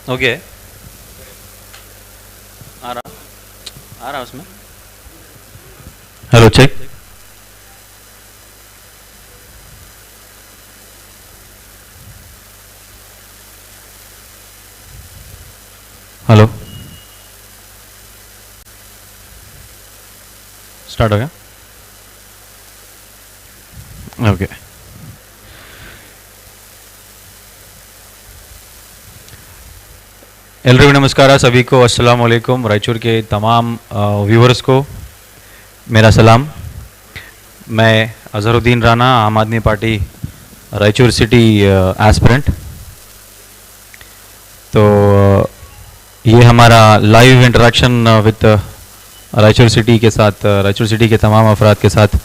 Okay, आ रहा आ रहा उसमें। Hello check. हेलो, स्टार्ट हो गया। ओके, एल्रिಗೂ नमस्कार, सभी को अस्सलाम वालेकुम। रायचूर के तमाम व्यूवर्स को मेरा सलाम। मैं अजहरुद्दीन राणा, आम Aadmi party Raichur city aspirant. तो ये हमारा live interaction with Raichur city के साथ, रायचूर सिटी के तमाम अफराद के साथ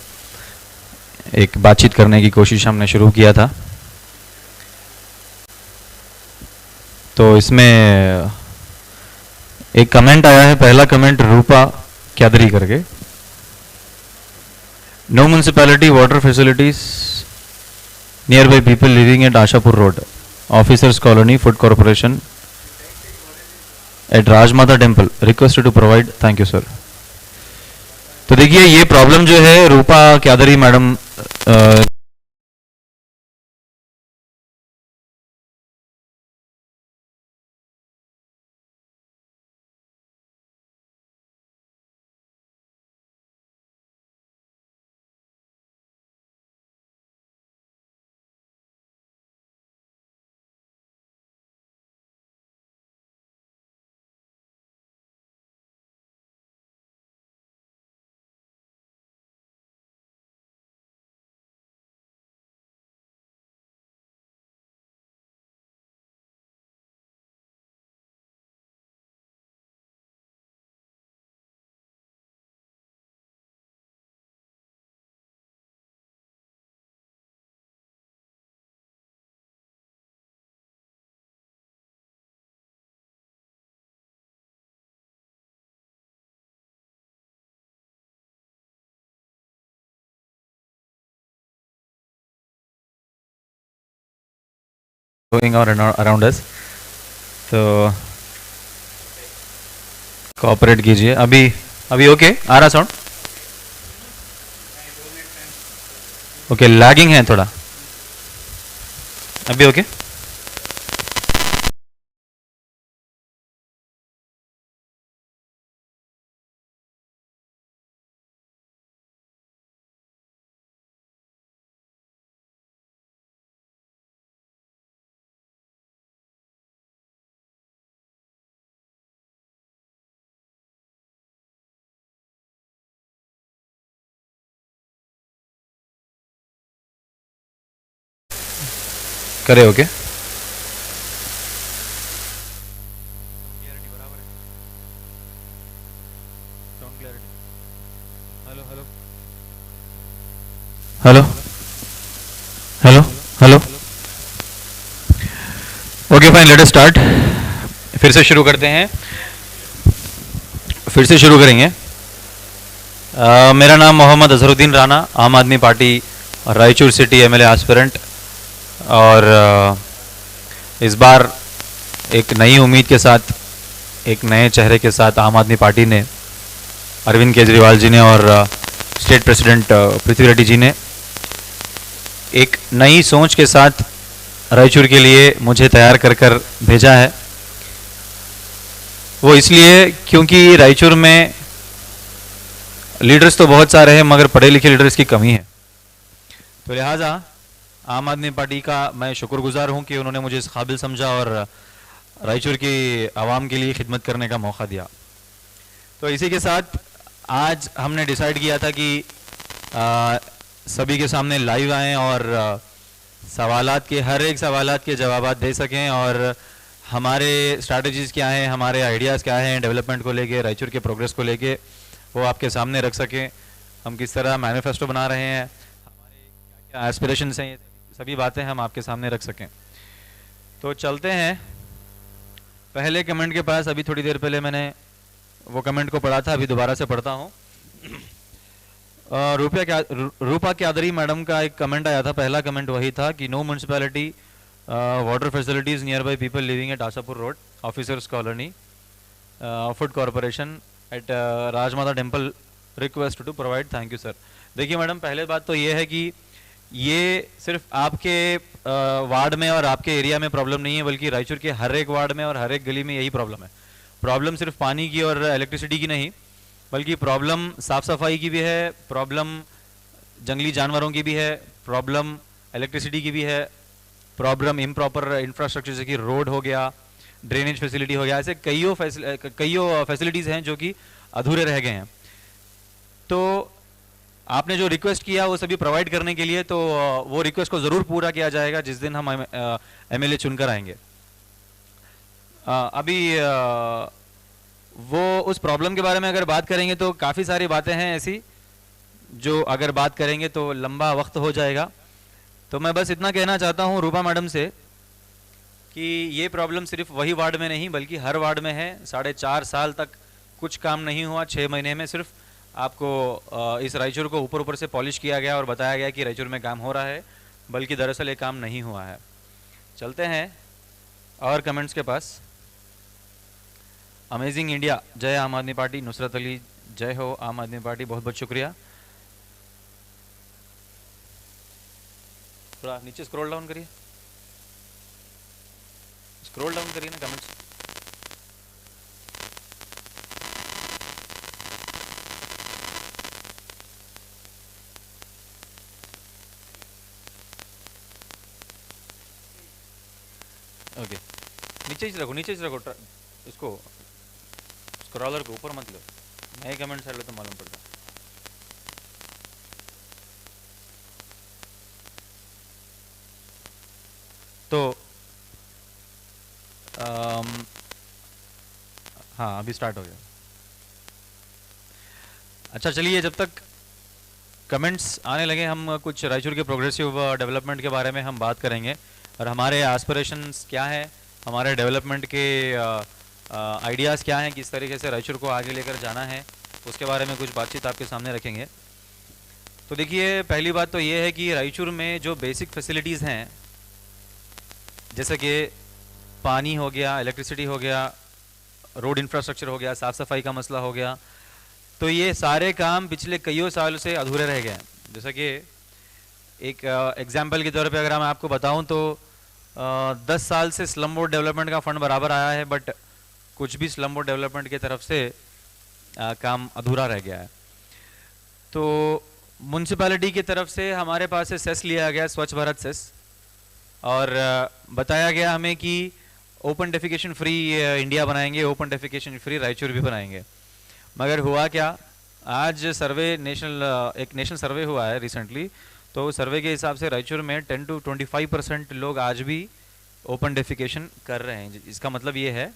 एक बातचीत करने की कोशिश हमने शुरू किया था। तो इसमें एक कमेंट आया है, पहला कमेंट रूपा क्यादरी करके। No municipality water facilities near by people living at Ashapur road, officers colony, food corporation at Rajmata temple, requested to provide. Thank you sir. तो देखिए, ये प्रॉब्लम जो है Rupa Kyadari madam going on around us, तो कोऑपरेट कीजिए। अभी अभी ओके आ रहा साउंड? ओके, लैगिंग है थोड़ा। अभी ओके? करे okay? Hello hello hello hello hello. Okay fine, let us start. फिर से शुरू करते हैं, फिर से शुरू करेंगे। मेरा नाम मोहम्मद अजहरुद्दीन राणा, आम Aadmi party Raichur city MLA aspirant. और इस बार एक नई उम्मीद के साथ, एक नए चेहरे के साथ आम आदमी पार्टी ने, अरविंद केजरीवाल जी ने और स्टेट प्रेसिडेंट पृथ्वी रेड्डी जी ने एक नई सोच के साथ रायचूर के लिए मुझे तैयार कर भेजा है। वो इसलिए क्योंकि रायचूर में लीडर्स तो बहुत सारे हैं, मगर पढ़े लिखे लीडर्स की कमी है। तो लिहाजा आम आदमी पार्टी का मैं शुक्रगुजार हूं कि उन्होंने मुझे इस काबिल समझा और रायचूर की आवाम के लिए खिदमत करने का मौका दिया। तो इसी के साथ आज हमने डिसाइड किया था कि सभी के सामने लाइव आएँ और सवालात के, हर एक सवालात के जवाब दे सकें, और हमारे स्ट्रैटेजीज़ क्या हैं, हमारे आइडियाज़ क्या हैं डेवलपमेंट को लेके, रायचूर के प्रोग्रेस को लेके, वो आपके सामने रख सकें। हम किस तरह मैनिफेस्टो बना रहे हैं, हमारे क्या क्या एस्पिरेशंस हैं, सभी बातें हम आपके सामने रख सकें। तो चलते हैं पहले कमेंट के पास। अभी थोड़ी देर पहले मैंने वो कमेंट को पढ़ा था, अभी दोबारा से पढ़ता हूँ। रूपा क्यादरी मैडम का एक कमेंट आया था, पहला कमेंट वही था कि no municipality water facilities near by people living at Ashapur road, officers colony, food corporation at Rajmata temple, request to provide. Thank you sir. देखिए मैडम, पहले बात तो ये है कि ये सिर्फ आपके वार्ड में और आपके एरिया में प्रॉब्लम नहीं है, बल्कि रायचूर के हर एक वार्ड में और हर एक गली में यही प्रॉब्लम है। प्रॉब्लम सिर्फ पानी की और इलेक्ट्रिसिटी की नहीं, बल्कि प्रॉब्लम साफ सफाई की भी है, प्रॉब्लम जंगली जानवरों की भी है, प्रॉब्लम इलेक्ट्रिसिटी की भी है, प्रॉब्लम इम्प्रॉपर इंफ्रास्ट्रक्चर जैसे कि रोड हो गया, ड्रेनेज फैसिलिटी हो गया, ऐसे कईयों फैसिलिटीज़ हैं जो कि अधूरे रह गए हैं। तो आपने जो रिक्वेस्ट किया वो सभी प्रोवाइड करने के लिए, तो वो रिक्वेस्ट को ज़रूर पूरा किया जाएगा जिस दिन हम एमएलए चुनकर आएंगे। अभी वो उस प्रॉब्लम के बारे में अगर बात करेंगे तो काफ़ी सारी बातें हैं ऐसी जो अगर बात करेंगे तो लंबा वक्त हो जाएगा। तो मैं बस इतना कहना चाहता हूँ रूपा मैडम से कि ये प्रॉब्लम सिर्फ वही वार्ड में नहीं बल्कि हर वार्ड में है। 4.5 साल तक कुछ काम नहीं हुआ, 6 महीने में सिर्फ आपको इस रायचूर को ऊपर ऊपर से पॉलिश किया गया और बताया गया कि रायचूर में काम हो रहा है, बल्कि दरअसल ये काम नहीं हुआ है। चलते हैं और कमेंट्स के पास। अमेजिंग इंडिया, जय आम आदमी पार्टी। नुसरत अली, जय हो आम आदमी पार्टी, बहुत बहुत शुक्रिया। थोड़ा नीचे स्क्रॉल डाउन करिए, स्क्रॉल डाउन करिए ना कमेंट्स। ओके, नीचे ही रखो, नीचे ही रखो इसको, स्क्रॉलर को ऊपर मत लो, नए कमेंट्स आ लो तो मालूम पड़ता। तो हाँ, अभी स्टार्ट हो गया। अच्छा चलिए, जब तक कमेंट्स आने लगे हम कुछ रायचूर के प्रोग्रेसिव डेवलपमेंट के बारे में हम बात करेंगे और हमारे एस्पिरेशंस क्या है, हमारे डेवलपमेंट के आइडियाज़ क्या हैं, किस तरीके से रायचूर को आगे लेकर जाना है, उसके बारे में कुछ बातचीत आपके सामने रखेंगे। तो देखिए, पहली बात तो ये है कि रायचूर में जो बेसिक फैसिलिटीज़ हैं, जैसे कि पानी हो गया, इलेक्ट्रिसिटी हो गया, रोड इंफ्रास्ट्रक्चर हो गया, साफ़ सफाई का मसला हो गया, तो ये सारे काम पिछले कईयों सालों से अधूरे रह गए हैं। जैसा कि एक एग्जाम्पल के तौर पे अगर मैं आपको बताऊं तो 10 साल से स्लम बोर्ड डेवलपमेंट का फंड बराबर आया है, बट कुछ भी स्लम बोर्ड डेवलपमेंट की तरफ से काम अधूरा रह गया है। तो म्यूनसिपैलिटी की तरफ से हमारे पास से सेस लिया गया, स्वच्छ भारत सेस, और बताया गया हमें कि ओपन डेफिकेशन फ्री इंडिया बनाएंगे, ओपन डेफिकेशन फ्री रायचूर भी बनाएंगे। मगर हुआ क्या, आज सर्वे एक नेशनल सर्वे हुआ है रिसेंटली, तो सर्वे के हिसाब से रायचूर में 10 to 25% लोग आज भी ओपन डेफिकेशन कर रहे हैं। इसका मतलब ये है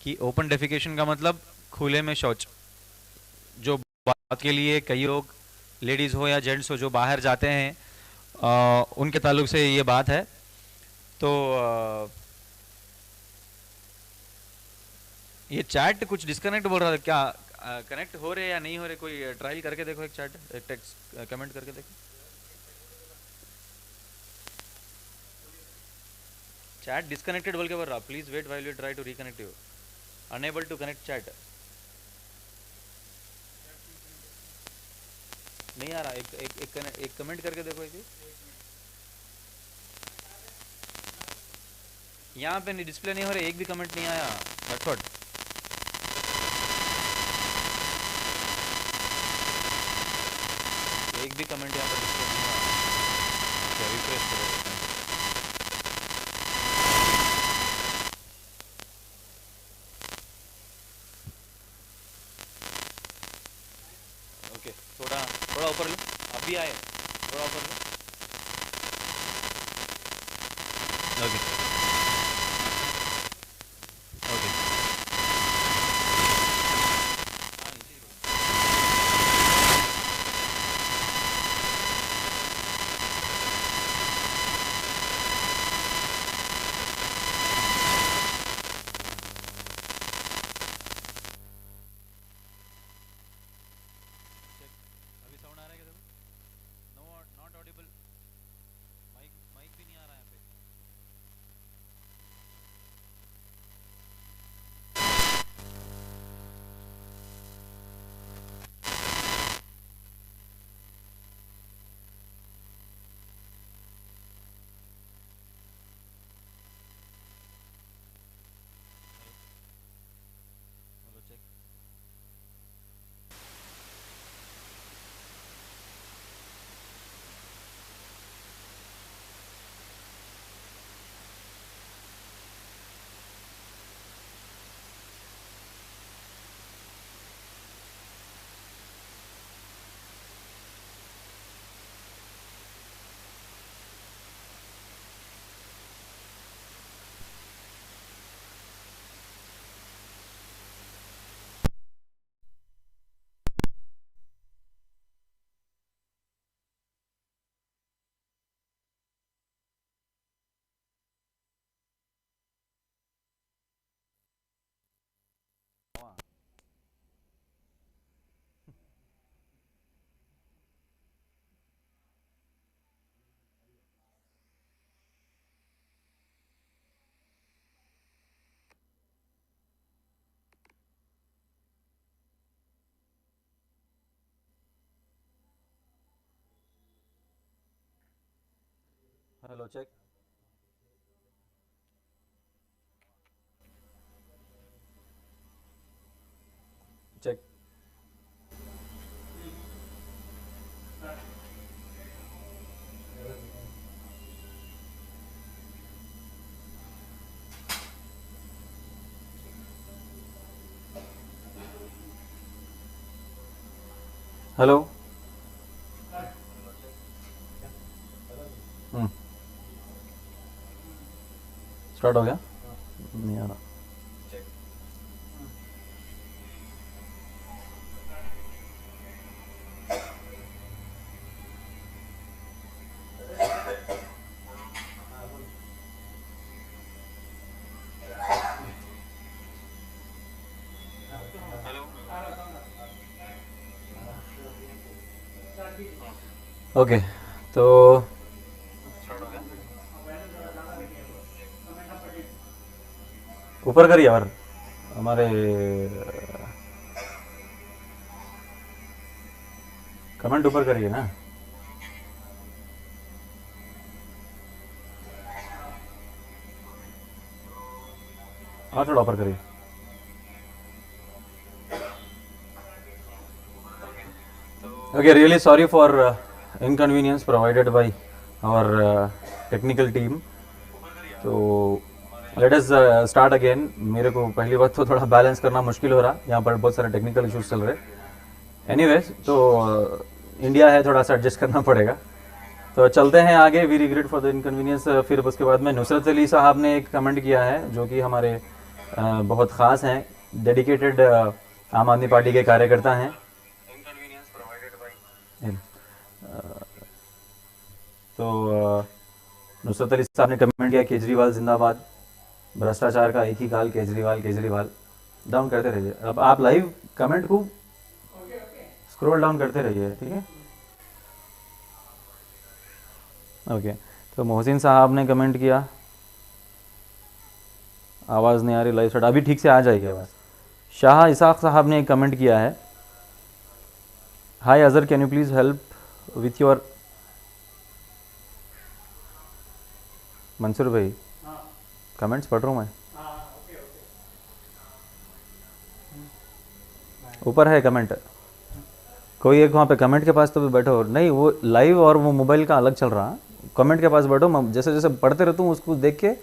कि ओपन डेफिकेशन का मतलब खुले में शौच, जो बात के लिए कई लोग, लेडीज़ हो या जेंट्स हो, जो बाहर जाते हैं उनके ताल्लुक से ये बात है। तो ये चैट कुछ डिस्कनेक्ट बोल रहा था क्या, कनेक्ट हो रहे या नहीं हो रहे? कोई ट्रायल करके देखो, एक चैट, एक टेक्स्ट कमेंट करके देखो। चैट डिस्कनेक्टेड बोल के बोल रहा, please wait while you try to reconnect you, unable to connect chat. नहीं आ रहा, एक कमेंट करके देखो। इसी यहाँ पे नहीं, डिस्प्ले नहीं हो रहा, एक भी कमेंट नहीं आया, फटफट। एक भी कमेंट यहाँ पर डिस्प्ले नहीं हुआ। अच्छा, रिफ्रेश करो। ओके, थोड़ा ऊपर लो, अभी आए, थोड़ा ऊपर लो। ओके ओके, अभी साउंड आ रहा है क्या? देखो, no, not audible, mic mic भी नहीं आ रहा है यहाँ पे। Hello check. Check. Hello. Start हो गया? नहीं आ रहा। ओके, तो ऊपर करिए और हमारे कमेंट ऊपर करिए ना। और थोड़ा ऊपर करिए। Okay, really sorry for inconvenience provided by our technical team. तो लेट अस स्टार्ट अगेन। मेरे को पहली बात तो थोड़ा बैलेंस करना मुश्किल हो रहा, यहाँ पर बहुत सारे टेक्निकल इश्यूज चल रहे। एनीवेज, तो इंडिया है, थोड़ा सा एडजस्ट करना पड़ेगा। तो चलते हैं आगे। We regret for the inconvenience. फिर उसके बाद में नुसरत अली साहब ने एक कमेंट किया है जो कि हमारे बहुत ख़ास हैं, डेडिकेटेड आम आदमी पार्टी के कार्यकर्ता हैं। तो नुसरत अली साहब ने कमेंट किया, केजरीवाल जिंदाबाद, भ्रष्टाचार का एक ही काल, केजरीवाल केजरीवाल। डाउन करते रहिए। अब आप लाइव कमेंट को स्क्रॉल डाउन करते रहिए, ठीक है? ओके, तो मोहसिन साहब ने कमेंट किया, आवाज़ नहीं आ रही, लाइव स्टार्ट अभी ठीक से आ जाएगी आवाज़। शाह इसाक साहब ने एक कमेंट किया है, hi Azhar, can you please help with your. Mansoor bhai, comments पढ़ रहा हूँ मैं। ऊपर है कमेंट, कोई एक वहाँ पे कमेंट के पास तो भी बैठो। नहीं, वो लाइव और वो मोबाइल का अलग चल रहा। कमेंट के पास बैठो, जैसे जैसे पढ़ते रहता हूँ उसको देख के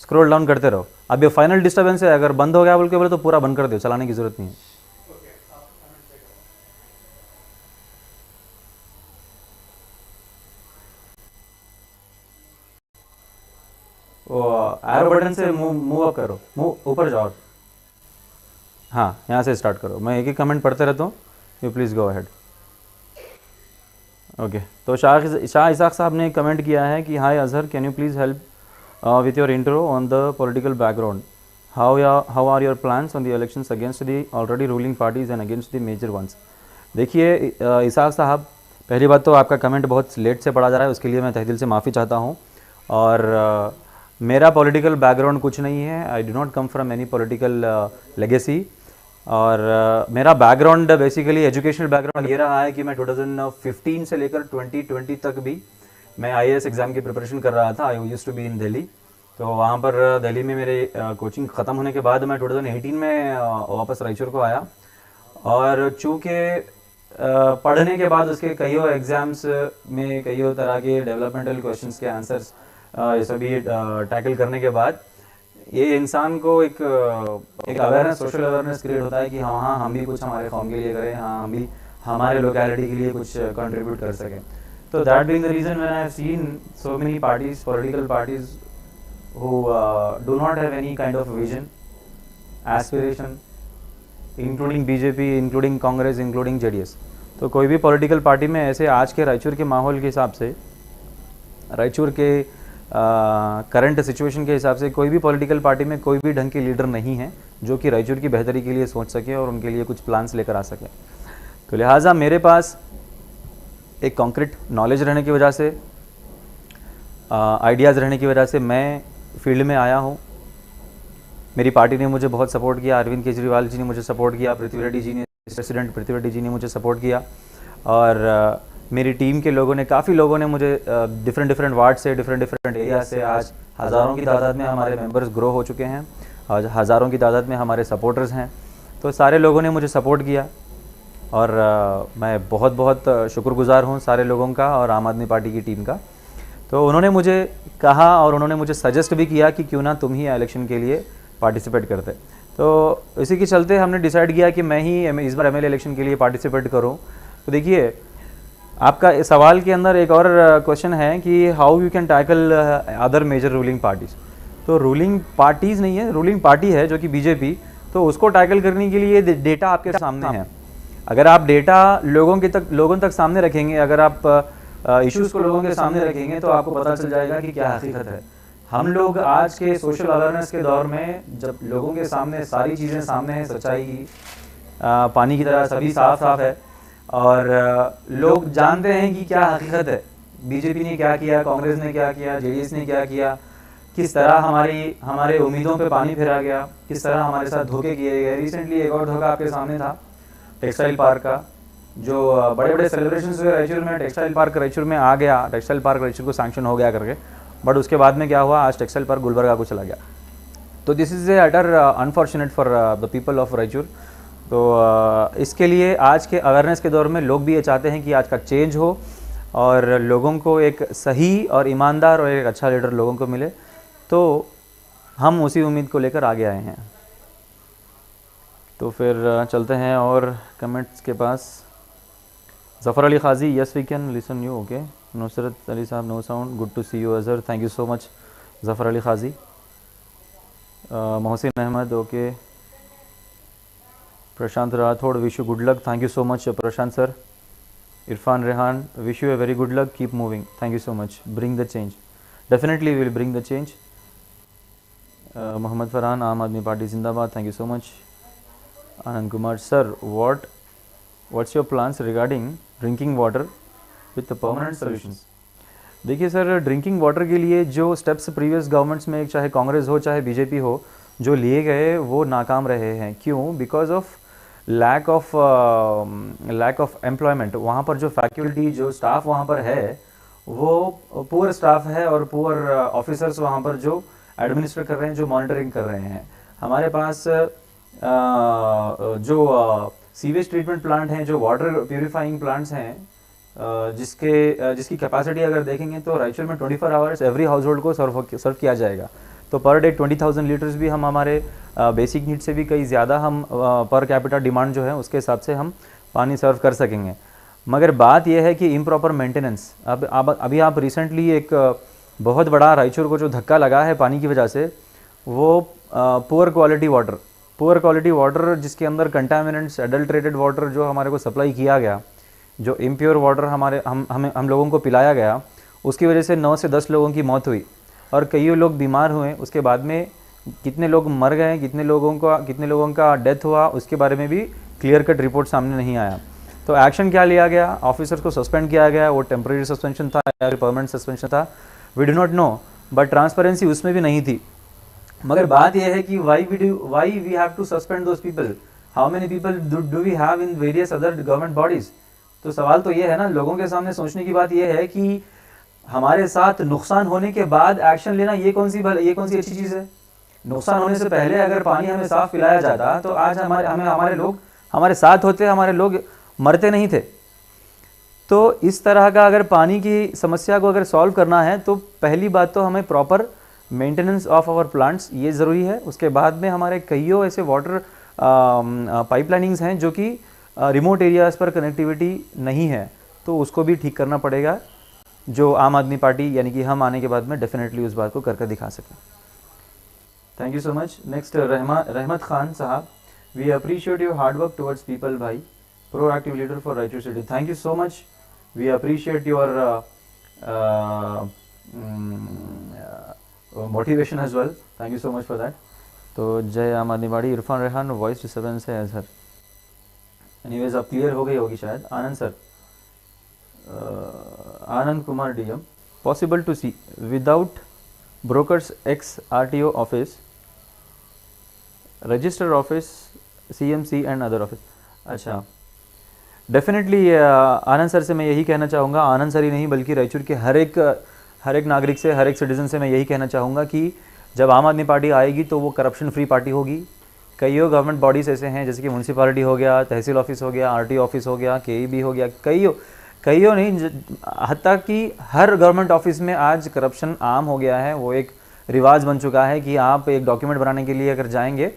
स्क्रॉल डाउन करते रहो। अब ये फाइनल डिस्टर्बेंस है, अगर बंद हो गया बोल के बोले तो पूरा बंद कर दो, चलाने की जरूरत नहीं है। वो एरो बटन से मूव अप करो, मूव ऊपर जाओ। हाँ, यहाँ से स्टार्ट करो। मैं एक ही कमेंट पढ़ते रहता हूँ, you please go ahead. Okay, तो शाह इसाक साहब ने कमेंट किया है कि hi Azhar, can you please help with your intro on the political background, how are your plans on the elections against the already ruling parties and against the major ones. देखिए इसाक साहब, पहली बात तो आपका कमेंट बहुत late से पढ़ा जा रहा है, उसके लिए मैं तहे दिल से माफ़ी चाहता हूँ। और मेरा पॉलिटिकल बैकग्राउंड कुछ नहीं है, I do not come from any political legacy. और मेरा बैकग्राउंड बेसिकली एजुकेशनल बैकग्राउंड ये रहा है कि मैं 2015 से लेकर 2020 तक भी मैं आईएएस एग्ज़ाम की प्रिपरेशन कर रहा था। I used to be in Delhi. तो वहाँ पर दिल्ली में मेरे कोचिंग ख़त्म होने के बाद मैं 2018 में वापस रायचूर को आया। और चूँकि पढ़ने के बाद उसके कई एग्ज़ाम्स में कई तरह के डेवलपमेंटल क्वेश्चंस के आंसर्स ये सभी टैकल करने के बाद ये इंसान को एक अवेयरनेस, सोशल अवेयरनेस क्रिएट होता है कि हाँ हम भी कुछ हमारे कौम के लिए करें, हाँ हम भी हमारे लोकेलिटी के लिए कुछ कंट्रीब्यूट कर सकें। तो that being the reason when I have seen so many parties, political parties who do not have any kind of vision, aspiration, including BJP, including Congress, including JDS। तो कोई भी पॉलिटिकल पार्टी में ऐसे आज के रायचूर के माहौल के हिसाब से, रायचूर के करंट सिचुएशन के हिसाब से कोई भी पॉलिटिकल पार्टी में कोई भी ढंग के लीडर नहीं है जो कि रायचूर की बेहतरी के लिए सोच सके और उनके लिए कुछ प्लान्स लेकर आ सके। तो लिहाजा मेरे पास एक कॉन्क्रीट नॉलेज रहने की वजह से, आइडियाज़ रहने की वजह से मैं फील्ड में आया हूँ। मेरी पार्टी ने मुझे बहुत सपोर्ट किया, अरविंद केजरीवाल जी ने मुझे सपोर्ट किया, पृथ्वी रेड्डी जी ने, प्रेसिडेंट पृथ्वी रेड्डी जी ने मुझे सपोर्ट किया। और मेरी टीम के लोगों ने, काफ़ी लोगों ने मुझे डिफरेंट डिफरेंट वार्ड से, डिफरेंट डिफरेंट एरिया से, आज हज़ारों की तादाद में हमारे मेंबर्स ग्रो हो चुके हैं, आज हज़ारों की तादाद में हमारे सपोर्टर्स हैं। तो सारे लोगों ने मुझे सपोर्ट किया और मैं बहुत बहुत शुक्रगुज़ार हूँ सारे लोगों का और आम आदमी पार्टी की टीम का। तो उन्होंने मुझे कहा और उन्होंने मुझे सजेस्ट भी किया कि क्यों ना तुम ही इलेक्शन के लिए पार्टिसिपेट करते। तो इसी के चलते हमने डिसाइड किया कि मैं ही इस बार एमएलए इलेक्शन के लिए पार्टिसिपेट करूं। तो देखिए, आपका इस सवाल के अंदर एक और क्वेश्चन है कि how you can tackle other major ruling parties. तो रूलिंग पार्टीज़ नहीं है, रूलिंग पार्टी है जो कि बीजेपी। तो उसको टैकल करने के लिए डेटा आपके सामने है। अगर आप डेटा लोगों तक सामने रखेंगे, अगर आप इश्यूज़ को लोगों के सामने रखेंगे, तो आपको पता चल जाएगा कि क्या हकीकत है। हम लोग आज के सोशल अवेयरनेस के दौर में, जब लोगों के सामने सारी चीज़ें सामने हैं, सच्चाई की पानी की तरह सभी साफ साफ है और लोग जानते हैं कि क्या हकीकत है, बीजेपी ने क्या किया, कांग्रेस ने क्या किया, जेडीएस ने क्या किया, किस तरह हमारे उम्मीदों पे पानी फेरा गया, किस तरह हमारे साथ धोखे किए गए। रिसेंटली एक और धोखा आपके सामने था टेक्सटाइल पार्क का, जो बड़े बड़े सेलिब्रेशंस हुए रायचूर में, टेक्सटाइल पार्क रायचूर में आ गया, टेक्सटाइल पार्क रायचूर को सैंक्शन हो गया करके, बट उसके बाद में क्या हुआ, आज टेक्सटाइल पार्क गुलबर्गा को चला गया। तो this is a utter unfortunate for the people of Raichur. तो इसके लिए आज के अवेयरनेस के दौर में लोग भी ये चाहते हैं कि आज का चेंज हो और लोगों को एक सही और ईमानदार और एक अच्छा लीडर लोगों को मिले। तो हम उसी उम्मीद को लेकर आगे आए हैं। तो फिर चलते हैं और कमेंट्स के पास। Zafar Ali Khazi, yes we can listen you, okay. Nusrat Ali sahab, no sound, good to see you Azhar, thank you so much Zafar Ali Khazi. Mohsin Ahmed, okay. Prashant Rathod, wish you good luck, thank you so much Prashant sir. Irfan Rehan, wish you a very good luck, keep moving, thank you so much, bring the change, definitely will bring the change. Mohammad Farhan, आम Aadmi party जिंदाबाद, thank you so much. Anand Kumar, sir what's your plans regarding drinking water with permanent solutions. देखिए sir, drinking water के लिए जो steps previous governments में, चाहे कांग्रेस हो चाहे बीजेपी हो, जो लिए गए वो नाकाम रहे हैं। क्यों? Because of lack of employment. वहाँ पर जो फैकल्टी, जो स्टाफ वहाँ पर है वो पुअर स्टाफ है और पुअर ऑफिसर्स वहाँ पर जो एडमिनिस्टर कर रहे हैं, जो मॉनिटरिंग कर रहे हैं। हमारे पास जो सीवेज ट्रीटमेंट प्लांट हैं, जो वाटर प्यूरिफाइंग प्लांट्स हैं, जिसकी कैपेसिटी अगर देखेंगे तो रायचूर में 24 आवर्स एवरी हाउस होल्ड को सर्व किया जाएगा। तो पर डे 20,000 लीटर्स भी हम हमारे बेसिक नीड से भी कई ज़्यादा हम पर कैपिटा डिमांड जो है उसके हिसाब से हम पानी सर्व कर सकेंगे। मगर बात यह है कि इम्प्रॉपर मेंटेनेंस। अभी आप रिसेंटली एक बहुत बड़ा रायचूर को जो धक्का लगा है पानी की वजह से, वो पुअर क्वालिटी वाटर जिसके अंदर कंटामिनेंट्स, एडल्ट्रेटेड वाटर जो हमारे को सप्लाई किया गया, जो इम्प्योर वाटर हम लोगों को पिलाया गया, उसकी वजह से 9 से 10 लोगों की मौत हुई और कई लोग बीमार हुए। उसके बाद में कितने लोग मर गए, कितने लोगों का डेथ हुआ, उसके बारे में भी क्लियर कट रिपोर्ट सामने नहीं आया। तो एक्शन क्या लिया गया? ऑफिसर्स को सस्पेंड किया गया। वो टेम्परेरी सस्पेंशन था या परमानेंट सस्पेंशन था, we do not know, but transparency उसमें भी नहीं थी। मगर बात यह है कि why we have to suspend those people, how many people do we have in various other government bodies. तो सवाल तो ये है ना, लोगों के सामने सोचने की बात यह है कि हमारे साथ नुकसान होने के बाद एक्शन लेना, ये कौन सी अच्छी चीज़ है? नुकसान होने से पहले अगर पानी हमें साफ पिलाया जाता तो आज हमारे लोग हमारे साथ होते, हमारे लोग मरते नहीं थे। तो इस तरह का अगर पानी की समस्या को अगर सॉल्व करना है तो पहली बात तो हमें proper maintenance of our plants, ये ज़रूरी है। उसके बाद में हमारे कईयों ऐसे वाटर पाइपलाइनिंग्स हैं जो कि रिमोट एरियाज़ पर कनेक्टिविटी नहीं है, तो उसको भी ठीक करना पड़ेगा, जो आम आदमी पार्टी यानी कि हम आने के बाद में डेफिनेटली उस बात को करके दिखा सकें। Thank you so much. Next Rahmat Khan साहब, we appreciate your hard work towards people भाई, proactive leader for Raichur city. Thank you so much, we appreciate your motivation as well, thank you so much for that. तो जय Aam Aadmi party. Irfan Rehan, voice disturbance है sir. Anyways अब clear हो गई होगी शायद। Anand sir, Anand Kumar DM, possible to see without brokers x RTO office, register office, CMC and other office. अच्छा, definitely आनंद sir से मैं यही कहना चाहूँगा, आनंद सर ही नहीं बल्कि रायचूर के हर एक नागरिक से, हर एक सिटीज़न से मैं यही कहना चाहूँगा कि जब आम आदमी पार्टी आएगी तो वो करप्शन फ्री पार्टी होगी। कईयों गवर्नमेंट बॉडीज़ ऐसे हैं जैसे कि म्यूनसिपालिटी हो गया, तहसील ऑफिस हो गया, आरटी ऑफिस हो गया, केईबी हो गया, कईयों नहीं, हत्ता कि हर गवर्नमेंट ऑफिस में आज करप्शन आम हो गया है। वो एक रिवाज बन चुका है कि आप एक डॉक्यूमेंट बनाने के लिए अगर जाएंगे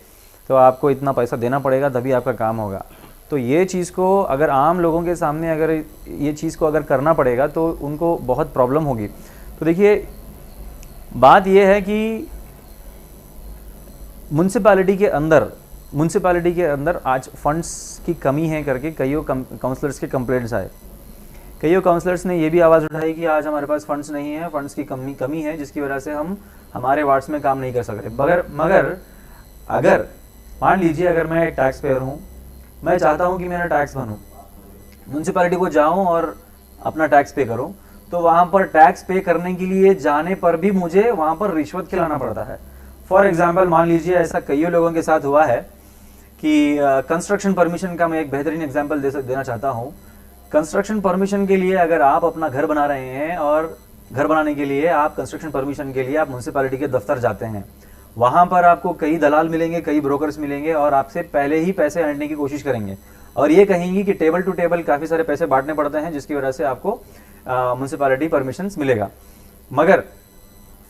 तो आपको इतना पैसा देना पड़ेगा तभी आपका काम होगा। तो ये चीज़ को अगर आम लोगों के सामने अगर ये चीज़ को अगर करना पड़ेगा तो उनको बहुत प्रॉब्लम होगी। तो देखिए, बात ये है कि म्यूनसिपैलिटी के अंदर आज फंड्स की कमी है करके कईयों काउंसलर्स के कंप्लेंट्स आए। कईयों काउंसलर्स ने ये भी आवाज़ उठाई कि आज हमारे पास फंड्स नहीं है, फंड्स की कमी है जिसकी वजह से हम हमारे वार्ड्स में काम नहीं कर सकते। मगर अगर मान लीजिए अगर मैं एक टैक्स पेयर हूँ, मैं चाहता हूँ कि मेरा टैक्स भरूँ, म्यूनसिपैलिटी को जाऊँ और अपना टैक्स पे करूँ, तो वहाँ पर टैक्स पे करने के लिए जाने पर भी मुझे वहाँ पर रिश्वत खिलाना पड़ता है। फॉर एग्जाम्पल मान लीजिए ऐसा कईयों लोगों के साथ हुआ है कि कंस्ट्रक्शन परमिशन का मैं एक बेहतरीन एग्जाम्पल देना चाहता हूँ। कंस्ट्रक्शन परमिशन के लिए अगर आप अपना घर बना रहे हैं और घर बनाने के लिए आप कंस्ट्रक्शन परमिशन के लिए आप म्यूनसिपैलिटी के दफ्तर जाते हैं, वहाँ पर आपको कई दलाल मिलेंगे, कई ब्रोकर्स मिलेंगे और आपसे पहले ही पैसे ऐंठने की कोशिश करेंगे और ये कहेंगे कि टेबल टू टेबल काफ़ी सारे पैसे बांटने पड़ते हैं जिसकी वजह से आपको म्यूनसिपैलिटी परमिशंस मिलेगा। मगर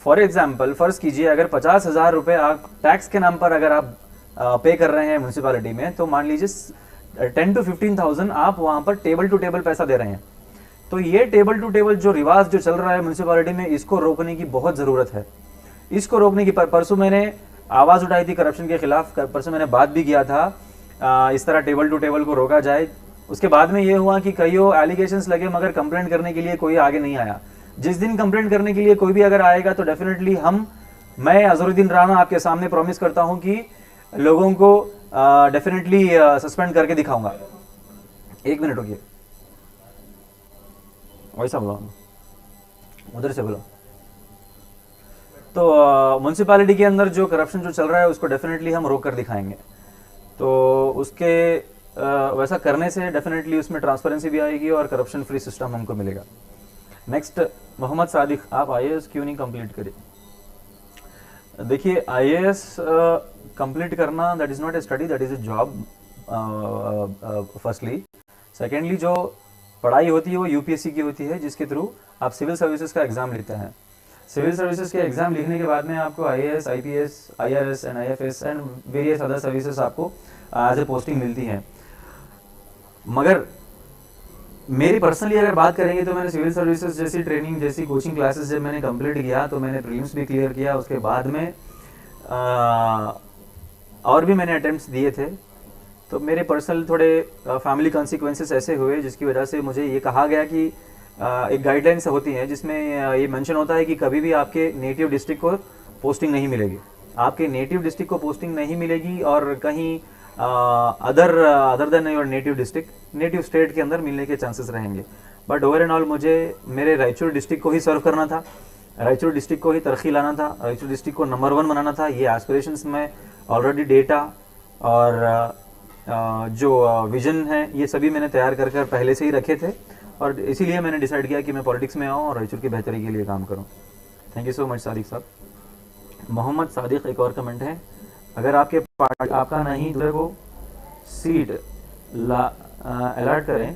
फॉर एग्जाम्पल फ़र्ज़ कीजिए अगर 50,000 रुपये आप टैक्स के नाम पर अगर आप पे कर रहे हैं म्यूनसिपैलिटी में, तो मान लीजिए 10 to 15,000 आप वहाँ पर टेबल टू टेबल पैसा दे रहे हैं। तो ये टेबल टू टेबल जो रिवाज जो चल रहा है म्यूनसिपैलिटी में, इसको रोकने की बहुत ज़रूरत है। इसको रोकने की परसों मैंने आवाज़ उठाई थी करप्शन के खिलाफ, परसों मैंने बात भी किया था इस तरह टेबल टू टेबल को रोका जाए। उसके बाद में ये हुआ कि कईयों एलिगेशंस लगे मगर कंप्लेंट करने के लिए कोई आगे नहीं आया। जिस दिन कंप्लेंट करने के लिए कोई भी अगर आएगा तो डेफिनेटली मैं अजहरुद्दीन राणा आपके सामने प्रॉमिस करता हूं कि लोगों को डेफिनेटली सस्पेंड करके दिखाऊंगा। एक मिनट रुकिए, वैसा बोलो, उधर से बोलो। तो म्यूनसिपैलिटी के अंदर जो करप्शन जो चल रहा है उसको डेफिनेटली हम रोक कर दिखाएंगे। तो उसके वैसा करने से डेफिनेटली उसमें ट्रांसपेरेंसी भी आएगी और करप्शन फ्री सिस्टम हमको मिलेगा। नेक्स्ट, मोहम्मद सादिक, आप आईएएस क्यों नहीं कंप्लीट करें? देखिए, आईएएस कंप्लीट करना that is not a study, that is a job firstly. Secondly, जो पढ़ाई होती है वो यूपीएससी की होती है जिसके थ्रू आप सिविल सर्विसेज का एग्ज़ाम लेते हैं। सिविल सर्विसेज के एग्जाम लिखने के बाद में आपको IAS, IPS, IRS and IFS and various other services आपको एज ए पोस्टिंग मिलती हैं। मगर मेरी पर्सनली अगर बात करेंगे तो मैंने सिविल सर्विसेज जैसी ट्रेनिंग, जैसी कोचिंग क्लासेस जब मैंने कंप्लीट किया तो मैंने प्रीलिम्स भी क्लियर किया। उसके बाद में और भी मैंने अटेम्प्ट्स दिए थे। तो मेरे पर्सनल थोड़े फैमिली कॉन्सिक्वेंसेस ऐसे हुए जिसकी वजह से मुझे ये कहा गया कि एक गाइडलाइंस होती है जिसमें ये मेंशन होता है कि कभी भी आपके नेटिव डिस्ट्रिक्ट को पोस्टिंग नहीं मिलेगी। आपके नेटिव डिस्ट्रिक्ट को पोस्टिंग नहीं मिलेगी और कहीं other than your native district, native state के अंदर मिलने के चांसेस रहेंगे। बट ओवर एंड ऑल मुझे मेरे रायचूर डिस्ट्रिक्ट को ही सर्व करना था, रायचूर डिस्ट्रिक्ट को ही तरक्की लाना था, रायचूर डिस्ट्रिक्ट को नंबर 1 बनाना था। ये एस्पिरेशंस में ऑलरेडी डेटा और जो विजन है ये सभी मैंने तैयार कर पहले से ही रखे थे और इसीलिए मैंने डिसाइड किया कि मैं पॉलिटिक्स में आऊँ और रायचूर की बेहतरी के लिए काम करूँ। Thank you so much Sadiq साहब। मोहम्मद सादिक, एक और कमेंट है, अगर आपके पार्टी आपका नहीं दूसरे को सीट अलर्ट करें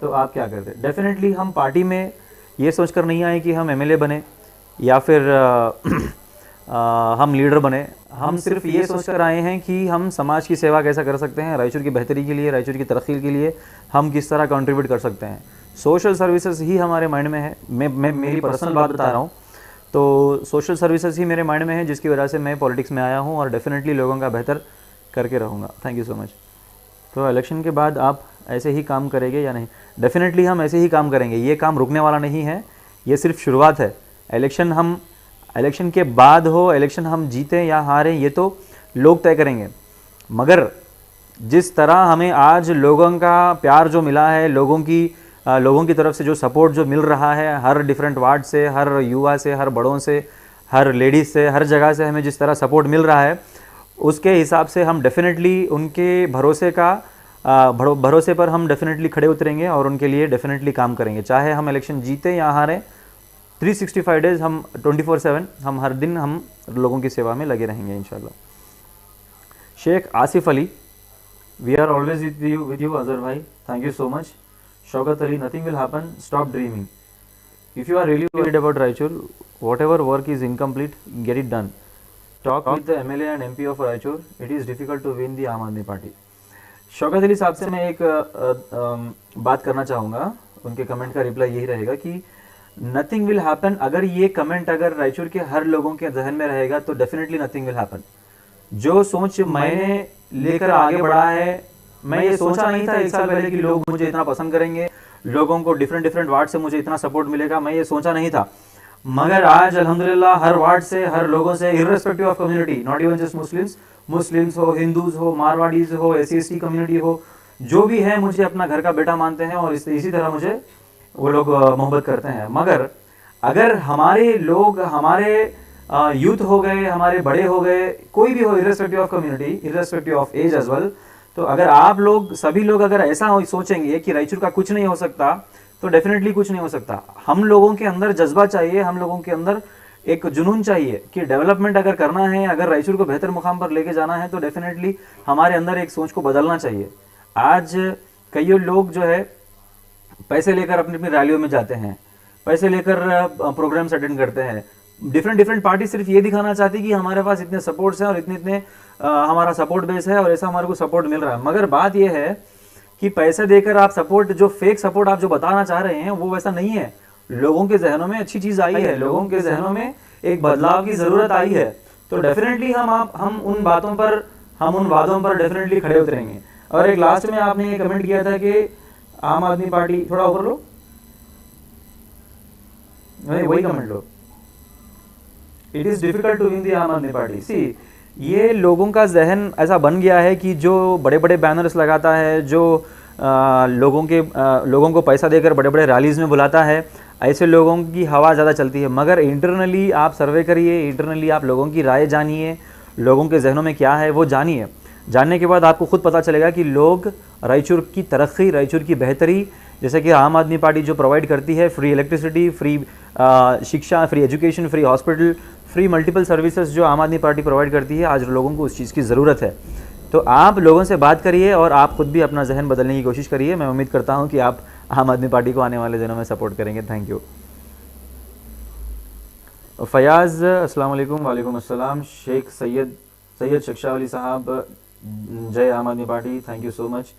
तो आप क्या करते? डेफिनेटली हम पार्टी में ये सोचकर नहीं आए कि हम एमएलए बने या फिर हम लीडर बने। हम सिर्फ ये सोचकर आए हैं कि हम समाज की सेवा कैसा कर सकते हैं, रायचूर की बेहतरी के लिए, रायचूर की तरक्की के लिए हम किस तरह कंट्रीब्यूट कर सकते हैं। सोशल सर्विसेज ही हमारे माइंड में है। मैं मेरी पर्सनल बात बता रहा हूँ, तो सोशल सर्विसेज ही मेरे माइंड में है जिसकी वजह से मैं पॉलिटिक्स में आया हूँ और डेफिनेटली लोगों का बेहतर करके रहूँगा। Thank you so much. तो इलेक्शन के बाद आप ऐसे ही काम करेंगे या नहीं? डेफिनेटली हम ऐसे ही काम करेंगे। ये काम रुकने वाला नहीं है, ये सिर्फ शुरुआत है। इलेक्शन के बाद हो, इलेक्शन हम जीतें या हारें ये तो लोग तय करेंगे। मगर जिस तरह हमें आज लोगों का प्यार जो मिला है, लोगों की तरफ से जो सपोर्ट जो मिल रहा है, हर डिफरेंट वार्ड से, हर युवा से, हर बड़ों से, हर लेडीज़ से, हर जगह से हमें जिस तरह सपोर्ट मिल रहा है, उसके हिसाब से हम डेफिनेटली उनके भरोसे का भरोसे पर हम डेफिनेटली खड़े उतरेंगे और उनके लिए डेफिनेटली काम करेंगे, चाहे हम इलेक्शन जीते या हारें। 365 डेज हम 24/7 हम हर दिन हम लोगों की सेवा में लगे रहेंगे इंशाल्लाह। Sheikh Asif Ali, we are always with you Azhar bhai, thank you so much. Shaukat Ali, nothing will happen, stop dreaming, if you are really worried about Raichur, whatever work is incomplete, get it done, talk with the MLA and MP of Raichur, it is difficult to win the Aam Aadmi party. Shaukat Ali साहब से मैं एक बात करना चाहूँगा, उनके comment का reply यही रहेगा कि नथिंग विल हैपन, अगर ये कमेंट अगर रायचूर के हर लोगों के जहन में रहेगा तो डेफिनेटली नथिंग विल हैपन। जो सोच मैंने लेकर आगे बढ़ा है, मैं ये सोचा नहीं था 1 साल पहले कि लोग मुझे इतना पसंद करेंगे, लोगों को डिफरेंट वार्ड से मुझे इतना सपोर्ट मिलेगा, मैं ये सोचा नहीं था। मगर आज अल्हम्दुलिल्लाह हर वार्ड से, हर लोगों से, irrespective of community, not even just Muslims हो, हिंदूज हो, मारवाड़ीज हो, SC/ST कम्युनिटी हो, जो भी है मुझे अपना घर का बेटा मानते हैं और इसी तरह मुझे वो लोग मोहब्बत करते हैं। मगर अगर हमारे लोग, हमारे यूथ हो गए, हमारे बड़े हो गए, कोई भी हो, irrespective of community, irrespective of age as well, तो अगर आप लोग, सभी लोग अगर ऐसा सोचेंगे कि रायचूर का कुछ नहीं हो सकता, तो डेफिनेटली कुछ नहीं हो सकता। हम लोगों के अंदर जज्बा चाहिए, हम लोगों के अंदर एक जुनून चाहिए कि डेवलपमेंट अगर करना है, अगर रायचूर को बेहतर मुकाम पर लेके जाना है, तो डेफिनेटली हमारे अंदर एक सोच को बदलना चाहिए। आज कई लोग जो है पैसे लेकर अपनी अपनी रैलियों में जाते हैं, पैसे लेकर प्रोग्राम्स अटेंड करते हैं, डिफरेंट पार्टी सिर्फ ये दिखाना चाहती कि हमारे पास इतने सपोर्ट्स हैं और इतने हमारा सपोर्ट बेस है और ऐसा हमारे को सपोर्ट मिल रहा है। मगर बात यह है कि पैसे देकर आप सपोर्ट, जो फेक सपोर्ट आप जो बताना चाह रहे हैं, वो वैसा नहीं है। लोगों के जहनों में अच्छी चीज आई है, लोगों के जहनों में एक बदलाव की जरूरत आई है, तो डेफिनेटली हम उन बातों पर, हम उन वादों पर डेफिनेटली खड़े उतरेंगे। और एक लास्ट में आपने ये कमेंट किया था कि आम आदमी पार्टी, थोड़ा ऊपर लो, वही कमेंट लो, it is difficult to win the Aam Aadmi party. सी, ये लोगों का जहन ऐसा बन गया है कि जो बड़े बड़े बैनर्स लगाता है, जो लोगों को पैसा देकर बड़े बड़े रैलीज में बुलाता है, ऐसे लोगों की हवा ज़्यादा चलती है। मगर इंटरनली आप सर्वे करिए, इंटरनली आप लोगों की राय जानिए, लोगों के जहनों में क्या है वो जानिए। जानने के बाद आपको खुद पता चलेगा कि लोग रायचूर की तरक्की, रायचूर की बेहतरी, जैसे कि आम आदमी पार्टी जो प्रोवाइड करती है, फ्री इलेक्ट्रिसिटी, फ्री शिक्षा, free education, free hospital, free multiple services जो आम आदमी पार्टी प्रोवाइड करती है, आज लोगों को उस चीज़ की ज़रूरत है। तो आप लोगों से बात करिए और आप खुद भी अपना जहन बदलने की कोशिश करिए। मैं उम्मीद करता हूं कि आप आम आदमी पार्टी को आने वाले दिनों में सपोर्ट करेंगे। Thank you. फयाज़, अस्सलाम वालेकुम। वालेकुम अस्सलाम। शेख सैयद शख्शावली साहब, जय Aam Aadmi party, thank you so much.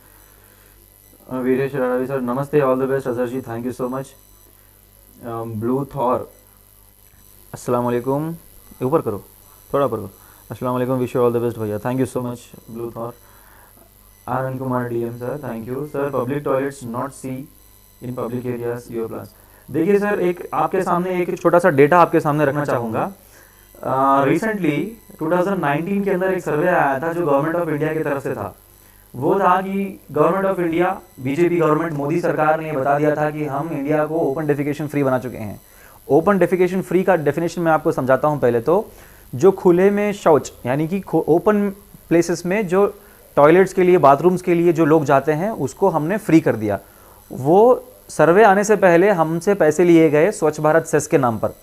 Viresh Ravi sir, नमस्ते, all the best Azhar ji, thank you so much. Blue Thor, अस्सलाम वालेकुम, ऊपर करो, थोड़ा ऊपर करो। अस्सलाम वालेकुम, wish you all the best भैया, thank you so much blue Thor. Anand Kumar DM sir, thank you sir. Public toilets not see in public areas, your plans. देखिए सर, एक आपके सामने एक छोटा सा डेटा आपके सामने रखना चाहूँगा। रिसेंटली 2019 के अंदर एक सर्वे आया था जो गवर्नमेंट ऑफ इंडिया की तरफ से था। वो था कि government of India, BJP government, Modi सरकार ने बता दिया था कि हम इंडिया को ओपन डेफिकेशन फ्री बना चुके हैं। ओपन डेफिकेशन फ्री का डेफिनेशन मैं आपको समझाता हूं। पहले तो जो खुले में शौच, यानी कि ओपन प्लेसेस में जो टॉयलेट्स के लिए, बाथरूम्स के लिए जो लोग जाते हैं, उसको हमने फ्री कर दिया। वो सर्वे आने से पहले हमसे पैसे लिए गए स्वच्छ भारत सेस के नाम पर।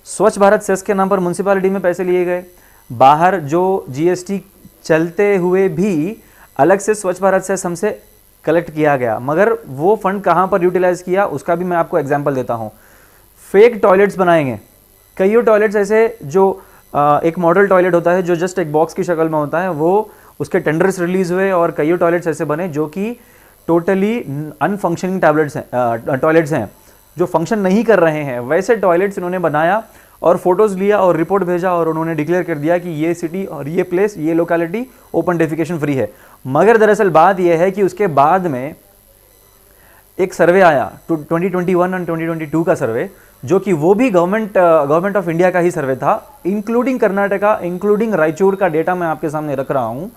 स्वच्छ भारत सेस के नाम पर म्यूनसिपालिटी में पैसे लिए गए। बाहर जो GST चलते हुए भी अलग से स्वच्छ भारत सेस हमसे कलेक्ट किया गया। मगर वो फंड कहाँ पर यूटिलाइज किया, उसका भी मैं आपको एग्जाम्पल देता हूँ। फेक टॉयलेट्स बनाएंगे। कई टॉयलेट्स ऐसे जो एक मॉडल टॉयलेट होता है जो जस्ट एक बॉक्स की शक्ल में होता है, वो उसके टेंडर्स रिलीज हुए और कई टॉयलेट्स ऐसे बने जो कि टोटली अनफंक्शनिंग टॉयलेट्स हैं, जो फंक्शन नहीं कर रहे हैं। वैसे टॉयलेट्स इन्होंने बनाया और फोटोज लिया और रिपोर्ट भेजा और उन्होंने डिक्लेयर कर दिया कि ये सिटी और ये प्लेस, ये लोकेलिटी ओपन डेफिकेशन फ्री है। मगर दरअसल बात यह है कि उसके बाद में एक सर्वे आया 2021 और 2022 का सर्वे, जो कि वो भी गवर्नमेंट ऑफ इंडिया का ही सर्वे था, इंक्लूडिंग कर्नाटका, इंक्लूडिंग रायचूर का डेटा मैं आपके सामने रख रहा हूं।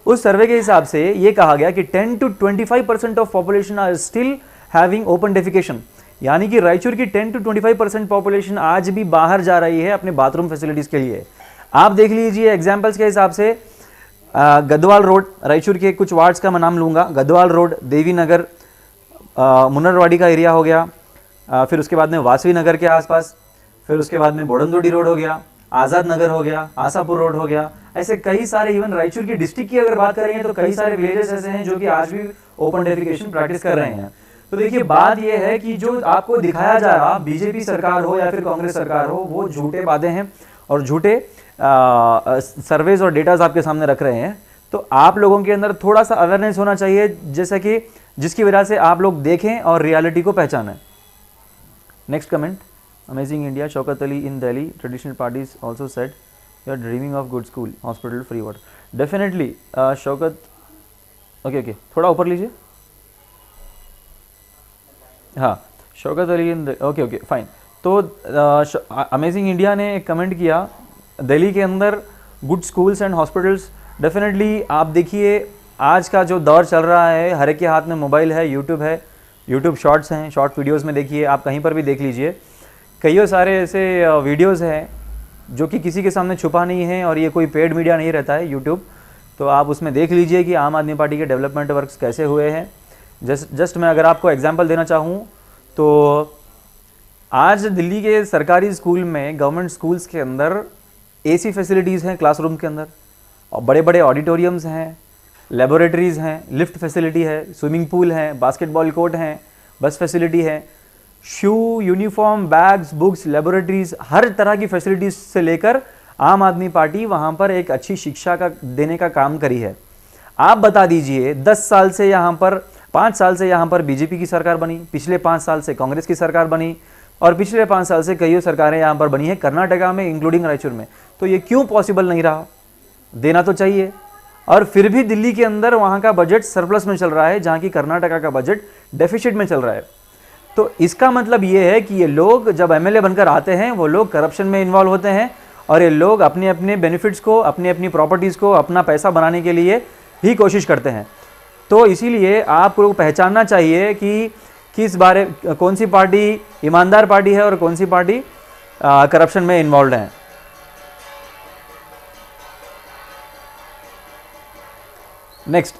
उस सर्वे के हिसाब से ये कहा गया कि 10 to 25% of population are still having open defecation, यानी कि रायचूर की 10 to 25% पॉपुलेशन आज भी बाहर जा रही है अपने बाथरूम फैसिलिटीज के लिए। आप देख लीजिए एग्जाम्पल्स के हिसाब से गदवाल रोड, रायचूर के कुछ वार्ड्स का मैं नाम लूँगा। गदवाल रोड, देवी नगर, मुन्नरवाड़ी का एरिया हो गया, फिर उसके बाद में वासवी नगर के आसपास, फिर उसके बाद में बोडनदोडी रोड हो गया, आज़ाद नगर हो गया, आसापुर रोड हो गया। ऐसे कई सारे, इवन रायचूर की डिस्ट्रिक्ट की अगर बात करेंगे तो कई सारे विलेजेस ऐसे हैं जो कि आज भी ओपन डेफिकेशन प्रैक्टिस कर रहे हैं। तो देखिए बात यह है कि जो आपको दिखाया जा रहा, बीजेपी सरकार हो या फिर कांग्रेस सरकार हो, वो झूठे वादे हैं और झूठे सर्वेज और डेटाज आपके सामने रख रहे हैं। तो आप लोगों के अंदर थोड़ा सा अवेयरनेस होना चाहिए, जैसा कि जिसकी वजह से आप लोग देखें और रियलिटी को पहचानें। Next comment, amazing India, Shaukat Ali in Delhi, traditional parties also said you are dreaming of good school, hospital, free water. Definitely Shaukat, okay, थोड़ा ऊपर लीजिए। हाँ, Shaukat Ali in, okay, fine. तो अमेजिंग इंडिया ने एक कमेंट किया, दिल्ली के अंदर good schools and hospitals. Definitely आप देखिए आज का जो दौर चल रहा है, हर एक के हाथ में मोबाइल है, यूट्यूब शॉर्ट्स हैं, शॉर्ट वीडियोस में देखिए, आप कहीं पर भी देख लीजिए, कई सारे ऐसे वीडियोस हैं जो कि किसी के सामने छुपा नहीं है और ये कोई पेड मीडिया नहीं रहता है यूट्यूब। तो आप उसमें देख लीजिए कि आम आदमी पार्टी के डेवलपमेंट वर्क्स कैसे हुए हैं। जस्ट मैं अगर आपको एग्जांपल देना चाहूँ तो आज दिल्ली के सरकारी स्कूल में, गवर्नमेंट स्कूल्स के अंदर एसी फैसिलिटीज़ हैं क्लासरूम के अंदर, और बड़े बड़े ऑडिटोरियम्स हैं, लेबोरेटरीज़ हैं, लिफ्ट फैसिलिटी है, स्विमिंग पूल हैं, बास्केटबॉल कोर्ट हैं, बस फैसिलिटी है, शू, यूनिफॉर्म, बैग्स, बुक्स, लेबोरेटरीज, हर तरह की फैसिलिटीज से लेकर आम आदमी पार्टी वहाँ पर एक अच्छी शिक्षा का देने का काम करी है। आप बता दीजिए 10 साल से यहाँ पर, 5 साल से यहाँ पर बीजेपी की सरकार बनी, पिछले 5 साल से कांग्रेस की सरकार बनी, और पिछले 5 साल से कई सरकारें यहाँ पर बनी है कर्नाटका में, इंक्लूडिंग रायचूर में। तो ये क्यों पॉसिबल नहीं रहा? देना तो चाहिए। और फिर भी दिल्ली के अंदर वहाँ का बजट सरप्लस में चल रहा है, जहाँ की कर्नाटका का बजट डेफिसिट में चल रहा है। तो इसका मतलब ये है कि ये लोग जब एमएलए बनकर आते हैं, वो लोग करप्शन में इन्वॉल्व होते हैं, और ये लोग अपने अपने बेनिफिट्स को, अपनी अपनी प्रॉपर्टीज़ को, अपना पैसा बनाने के लिए ही कोशिश करते हैं। तो इसीलिए आपको पहचानना चाहिए कि किस बारे, कौन सी पार्टी ईमानदार पार्टी है और कौन सी पार्टी करप्शन में इन्वॉल्व है। Next,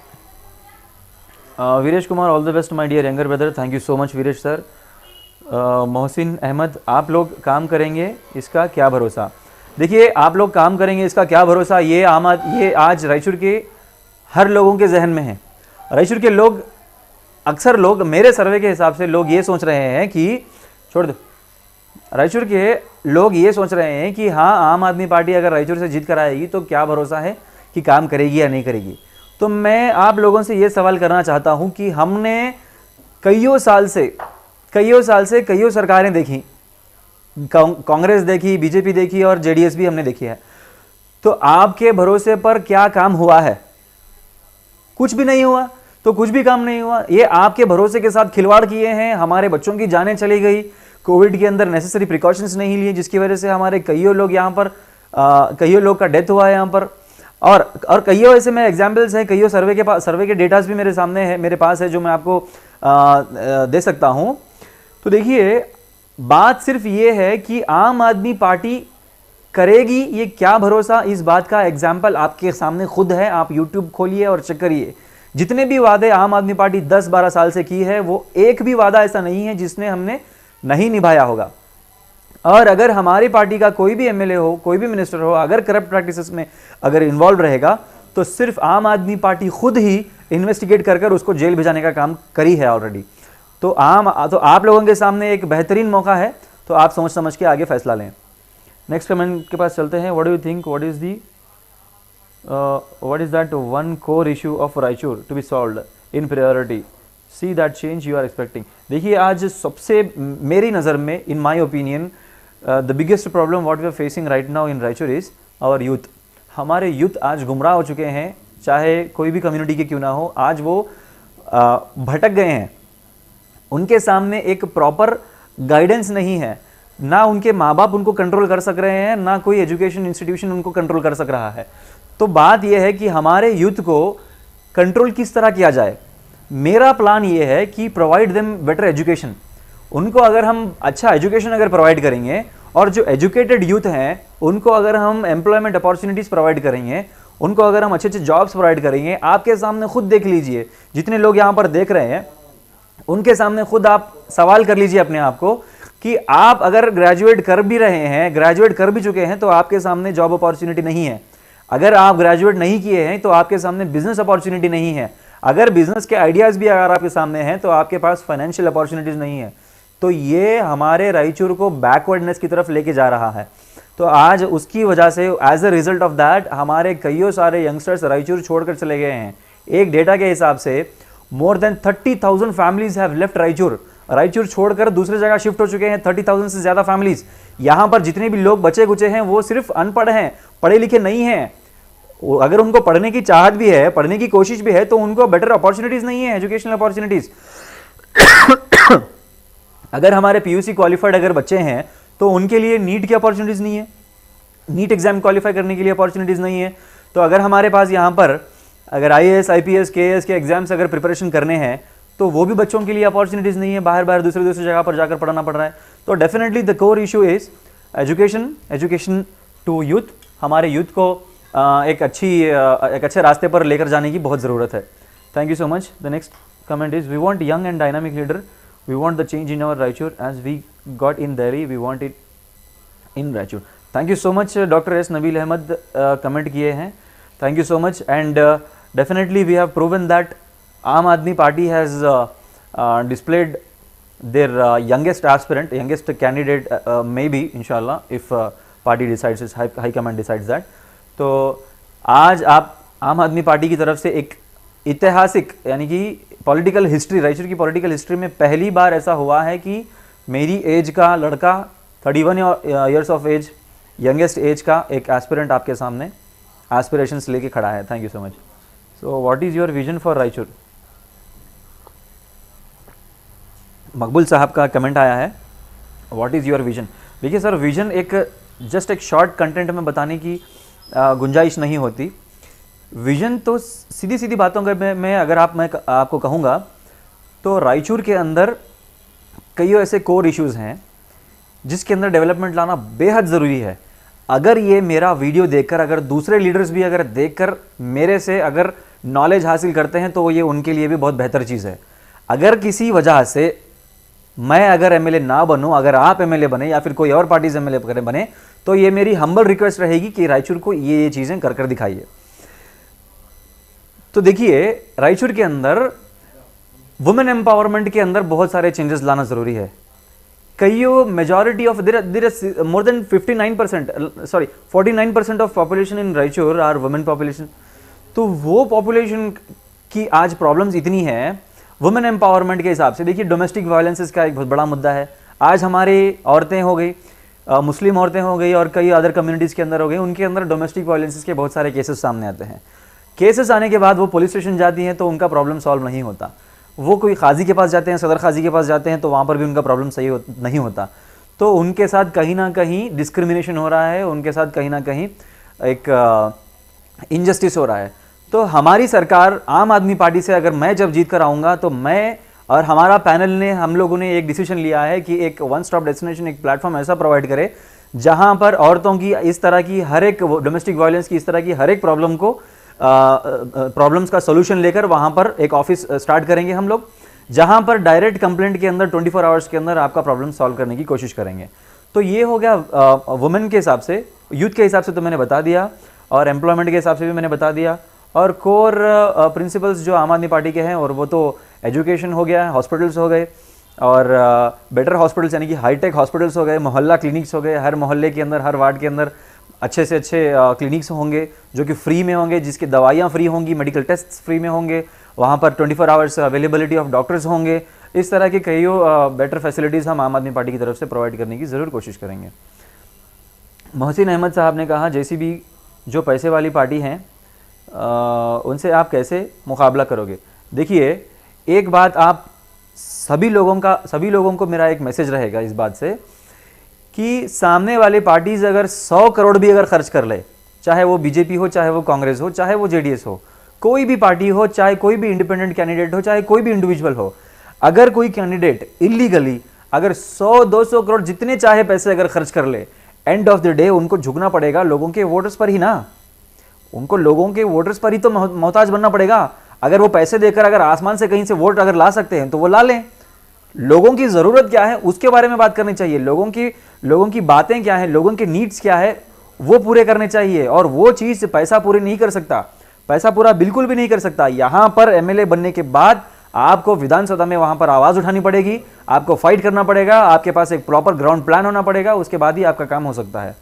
Viresh Kumar, all the best my dear younger brother. Thank you so much Viresh sir. Mohsin Ahmad, आप लोग काम करेंगे इसका क्या भरोसा? देखिए, आप लोग काम करेंगे इसका क्या भरोसा, ये आज रायचूर के हर लोगों के जहन में है। रायचूर के लोग, अक्सर लोग, मेरे सर्वे के हिसाब से लोग ये सोच रहे हैं कि, छोड़ दो, रायचूर के लोग ये सोच रहे हैं कि हाँ, आम आदमी पार्टी अगर रायचूर से जीत कर आएगी तो क्या भरोसा है कि काम करेगी या नहीं करेगी। तो मैं आप लोगों से ये सवाल करना चाहता हूँ कि हमने कईयों साल से कईयों सरकारें देखी, कांग्रेस देखी, बीजेपी देखी और जेडीएस भी हमने देखी है। तो आपके भरोसे पर क्या काम हुआ है? कुछ भी नहीं हुआ। तो कुछ भी काम नहीं हुआ, ये आपके भरोसे के साथ खिलवाड़ किए हैं। हमारे बच्चों की जानें चली गई, कोविड के अंदर नेसेसरी प्रिकॉशंस नहीं लिए, जिसकी वजह से हमारे कईयों लोग यहाँ पर, कईयों लोग का डेथ हुआ है यहाँ पर। और कईयों ऐसे में एग्जाम्पल्स हैं, कईयों सर्वे के डेटास भी मेरे सामने है, मेरे पास है, जो मैं आपको दे सकता हूँ। तो देखिए, बात सिर्फ ये है कि आम आदमी पार्टी करेगी, ये क्या भरोसा, इस बात का एग्जाम्पल आपके सामने खुद है। आप यूट्यूब खोलिए और चेक करिए, जितने भी वादे आम आदमी पार्टी 10-12 साल से की है, वो एक भी वादा ऐसा नहीं है जिसने हमने नहीं निभाया होगा। और अगर हमारी पार्टी का कोई भी एमएलए हो, कोई भी मिनिस्टर हो, अगर करप्ट प्रैक्टिसेस में अगर इन्वॉल्व रहेगा, तो सिर्फ आम आदमी पार्टी खुद ही इन्वेस्टिगेट कर उसको जेल भेजाने का काम करी है ऑलरेडी। तो आप लोगों के सामने एक बेहतरीन मौका है, तो आप सोच समझ के आगे फैसला लें। नेक्स्ट कमेंट के पास चलते हैं। What do you think, what is that one core issue of Raichur to be solved in priority, see that change you are expecting? देखिए, आज सबसे मेरी नज़र में, in my opinion, the biggest problem what we are facing right now in Raichur is our youth. हमारे youth आज गुमराह हो चुके हैं, चाहे कोई भी कम्युनिटी के क्यों ना हो, आज वो भटक गए हैं। उनके सामने एक प्रॉपर गाइडेंस नहीं है, ना उनके माँ बाप उनको कंट्रोल कर सक रहे हैं, ना कोई एजुकेशन इंस्टीट्यूशन उनको कंट्रोल कर सक रहा है। तो बात यह है कि हमारे यूथ को कंट्रोल किस तरह किया जाए। मेरा प्लान ये है कि प्रोवाइड देम बेटर एजुकेशन। उनको अगर हम अच्छा एजुकेशन अगर प्रोवाइड करेंगे, और जो एजुकेटेड यूथ हैं उनको अगर हम एम्प्लॉयमेंट अपॉर्चुनिटीज़ प्रोवाइड करेंगे, उनको अगर हम अच्छे अच्छे जॉब्स प्रोवाइड करेंगे, आपके सामने खुद देख लीजिए, जितने लोग यहाँ पर देख रहे हैं उनके सामने खुद आप सवाल कर लीजिए अपने आप को कि आप अगर ग्रेजुएट कर भी रहे हैं, ग्रेजुएट कर भी चुके हैं, तो आपके सामने जॉब अपॉर्चुनिटी नहीं है। अगर आप ग्रेजुएट नहीं किए हैं तो आपके सामने बिजनेस अपॉर्चुनिटी नहीं है। अगर बिजनेस के आइडियाज भी अगर आपके सामने हैं तो आपके पास फाइनेंशियल अपॉर्चुनिटीज नहीं है। तो ये हमारे रायचूर को बैकवर्डनेस की तरफ लेके जा रहा है। तो आज उसकी वजह से as a result of that हमारे कईयों सारे यंगस्टर्स रायचूर छोड़कर चले गए हैं। एक डेटा के हिसाब से more than 30,000 families have left Raichur. Raichur छोड़कर दूसरी जगह शिफ्ट हो चुके हैं 30,000 से ज्यादा फैमिलीज। यहां पर जितने भी लोग बचे कुचे हैं वो सिर्फ अनपढ़ हैं, पढ़े लिखे नहीं हैं। अगर उनको पढ़ने की चाहत भी है, पढ़ने की कोशिश भी है, तो उनको बेटर अपॉर्चुनिटीज नहीं है, एजुकेशनल अपॉर्चुनिटीज। अगर हमारे पीयूसी क्वालिफाइड अगर बच्चे हैं तो उनके लिए नीट की अपॉर्चुनिटीज नहीं है, नीट एग्जाम क्वालिफाई करने के लिए अपॉर्चुनिटीज नहीं है। तो अगर हमारे पास यहाँ पर अगर IAS IPS KS के एग्जाम्स अगर प्रिपरेशन करने हैं तो वो भी बच्चों के लिए अपॉर्चुनिटीज नहीं है, बाहर बाहर दूसरी जगह पर जाकर पढ़ना पड़ रहा है। तो definitely the core issue is education to youth. हमारे यूथ को एक अच्छे रास्ते पर लेकर जाने की बहुत ज़रूरत है। Thank you so much. The next comment is we want young and dynamic leader, we want the change in our Raichur as we got in Delhi, we want it in Raichur. Thank you so much. Doctor S Nabeel Ahmed comment किए हैं, thank you so much. And definitely we have proven that Aam Aadmi party has displayed their youngest aspirant, youngest candidate, maybe inshallah if party decides, its high command decides that। तो आज आप आम Aadmi party की तरफ से एक ऐतिहासिक यानी कि पॉलिटिकल हिस्ट्री, रायचूर की पॉलिटिकल हिस्ट्री में पहली बार ऐसा हुआ है कि मेरी एज का लड़का 31 years of age, youngest age का एक एस्पिरेंट आपके सामने एस्पिरेशंस लेके खड़ा है। Thank you so much. So what is your vision for Raichur? Maqbool Sahab का कमेंट आया है, व्हाट इज़ योर विजन। देखिए सर, विजन एक जस्ट एक शॉर्ट कंटेंट में बताने की गुंजाइश नहीं होती। विजन तो सीधी सीधी बातों का मैं अगर मैं आपको कहूँगा तो रायचूर के अंदर कई ऐसे कोर इश्यूज़ हैं जिसके अंदर डेवलपमेंट लाना बेहद ज़रूरी है। अगर ये मेरा वीडियो देखकर अगर दूसरे लीडर्स भी अगर देखकर मेरे से अगर नॉलेज हासिल करते हैं तो ये उनके लिए भी बहुत बेहतर चीज़ है। अगर किसी वजह से मैं अगर एमएलए ना बनूं, अगर आप एमएलए बने या फिर कोई और पार्टी से एमएलए बने, तो ये मेरी हम्बल रिक्वेस्ट रहेगी कि रायचूर को ये चीज़ें कर दिखाइए। तो देखिए, रायचूर के अंदर वुमेन एम्पावरमेंट के अंदर बहुत सारे चेंजेस लाना ज़रूरी है। कईयों majority of there more than 49% of population in Raichur are women population. तो वो पॉपुलेशन की आज प्रॉब्लम्स इतनी है वुमेन एम्पावरमेंट के हिसाब से। देखिए, डोमेस्टिक वायलेंसेस का एक बहुत बड़ा मुद्दा है। आज हमारी औरतें हो गई, मुस्लिम औरतें हो गई और कई अदर कम्युनिटीज़ के अंदर हो गई, उनके अंदर डोमेस्टिक वायलेंसेस के बहुत सारे केसेस सामने आते हैं। केसेस आने के बाद वो पुलिस स्टेशन जाती हैं तो उनका प्रॉब्लम सॉल्व नहीं होता। वो कोई खाजी के पास जाते हैं, सदर खाजी के पास जाते हैं, तो वहाँ पर भी उनका प्रॉब्लम सही नहीं होता। तो उनके साथ कहीं ना कहीं डिस्क्रिमिनेशन हो रहा है, उनके साथ कहीं ना कहीं एक इनजस्टिस हो रहा है। तो हमारी सरकार आम आदमी पार्टी से अगर मैं जब जीत कर आऊँगा तो मैं और हमारा पैनल ने, हम लोगों ने एक डिसीजन लिया है कि एक वन स्टॉप डेस्टिनेशन, एक प्लेटफॉर्म ऐसा प्रोवाइड करे जहाँ पर औरतों की इस तरह की हर एक डोमेस्टिक वायलेंस की इस तरह की हर एक प्रॉब्लम को प्रॉब्लम्स का सोल्यूशन लेकर वहाँ पर एक ऑफिस स्टार्ट करेंगे हम लोग, जहाँ पर डायरेक्ट कंप्लेंट के अंदर 24 आवर्स के अंदर आपका प्रॉब्लम सॉल्व करने की कोशिश करेंगे। तो ये हो गया वुमेन के हिसाब से। यूथ के हिसाब से तो मैंने बता दिया और एम्प्लॉयमेंट के हिसाब से भी मैंने बता दिया। और कोर प्रिंसिपल्स जो आम आदमी पार्टी के हैं, और वो तो एजुकेशन हो गया, हॉस्पिटल्स हो गए और बेटर हॉस्पिटल्स यानी कि हाईटेक हॉस्पिटल्स हो गए, मोहल्ला क्लिनिक्स हो गए। हर मोहल्ले के अंदर, हर वार्ड के अंदर अच्छे से अच्छे क्लिनिक्स होंगे जो कि फ्री में होंगे, जिसकी दवाइयाँ फ्री होंगी, मेडिकल टेस्ट फ्री में होंगे, वहाँ पर 24 आवर्स अवेलेबिलिटी ऑफ डॉक्टर्स होंगे। इस तरह की कईयों बेटर फैसिलिटीज़ हम आम आदमी पार्टी की तरफ से प्रोवाइड करने की ज़रूर कोशिश करेंगे। मोहसिन अहमद साहब ने कहा, JCB जो पैसे वाली पार्टी हैं उनसे आप कैसे मुकाबला करोगे? देखिए, एक बात आप सभी लोगों को मेरा एक मैसेज रहेगा इस बात से कि सामने वाले पार्टीज अगर 100 करोड़ भी अगर खर्च कर ले, चाहे वो बीजेपी हो, चाहे वो कांग्रेस हो, चाहे वो जेडीएस हो, कोई भी पार्टी हो, चाहे कोई भी इंडिपेंडेंट कैंडिडेट हो, चाहे कोई भी इंडिविजुअल हो, अगर कोई कैंडिडेट इलीगली अगर 100-200 करोड़ जितने चाहे पैसे अगर खर्च कर ले, एंड ऑफ द डे उनको झुकना पड़ेगा लोगों के वोटर्स पर ही ना। उनको लोगों के वोटर्स पर ही तो मोहताज बनना पड़ेगा। अगर वो पैसे देकर अगर आसमान से कहीं से वोट अगर ला सकते हैं तो वो ला लें। लोगों की जरूरत क्या है उसके बारे में बात करनी चाहिए, लोगों की बातें क्या है, लोगों के नीड्स क्या है वो पूरे करने चाहिए। और वो चीज पैसा पूरे नहीं कर सकता, पैसा पूरा बिल्कुल भी नहीं कर सकता। यहां पर एमएलए बनने के बाद आपको विधानसभा में वहां पर आवाज उठानी पड़ेगी, आपको फाइट करना पड़ेगा, आपके पास एक प्रॉपर ग्राउंड प्लान होना पड़ेगा, उसके बाद ही आपका काम हो सकता है।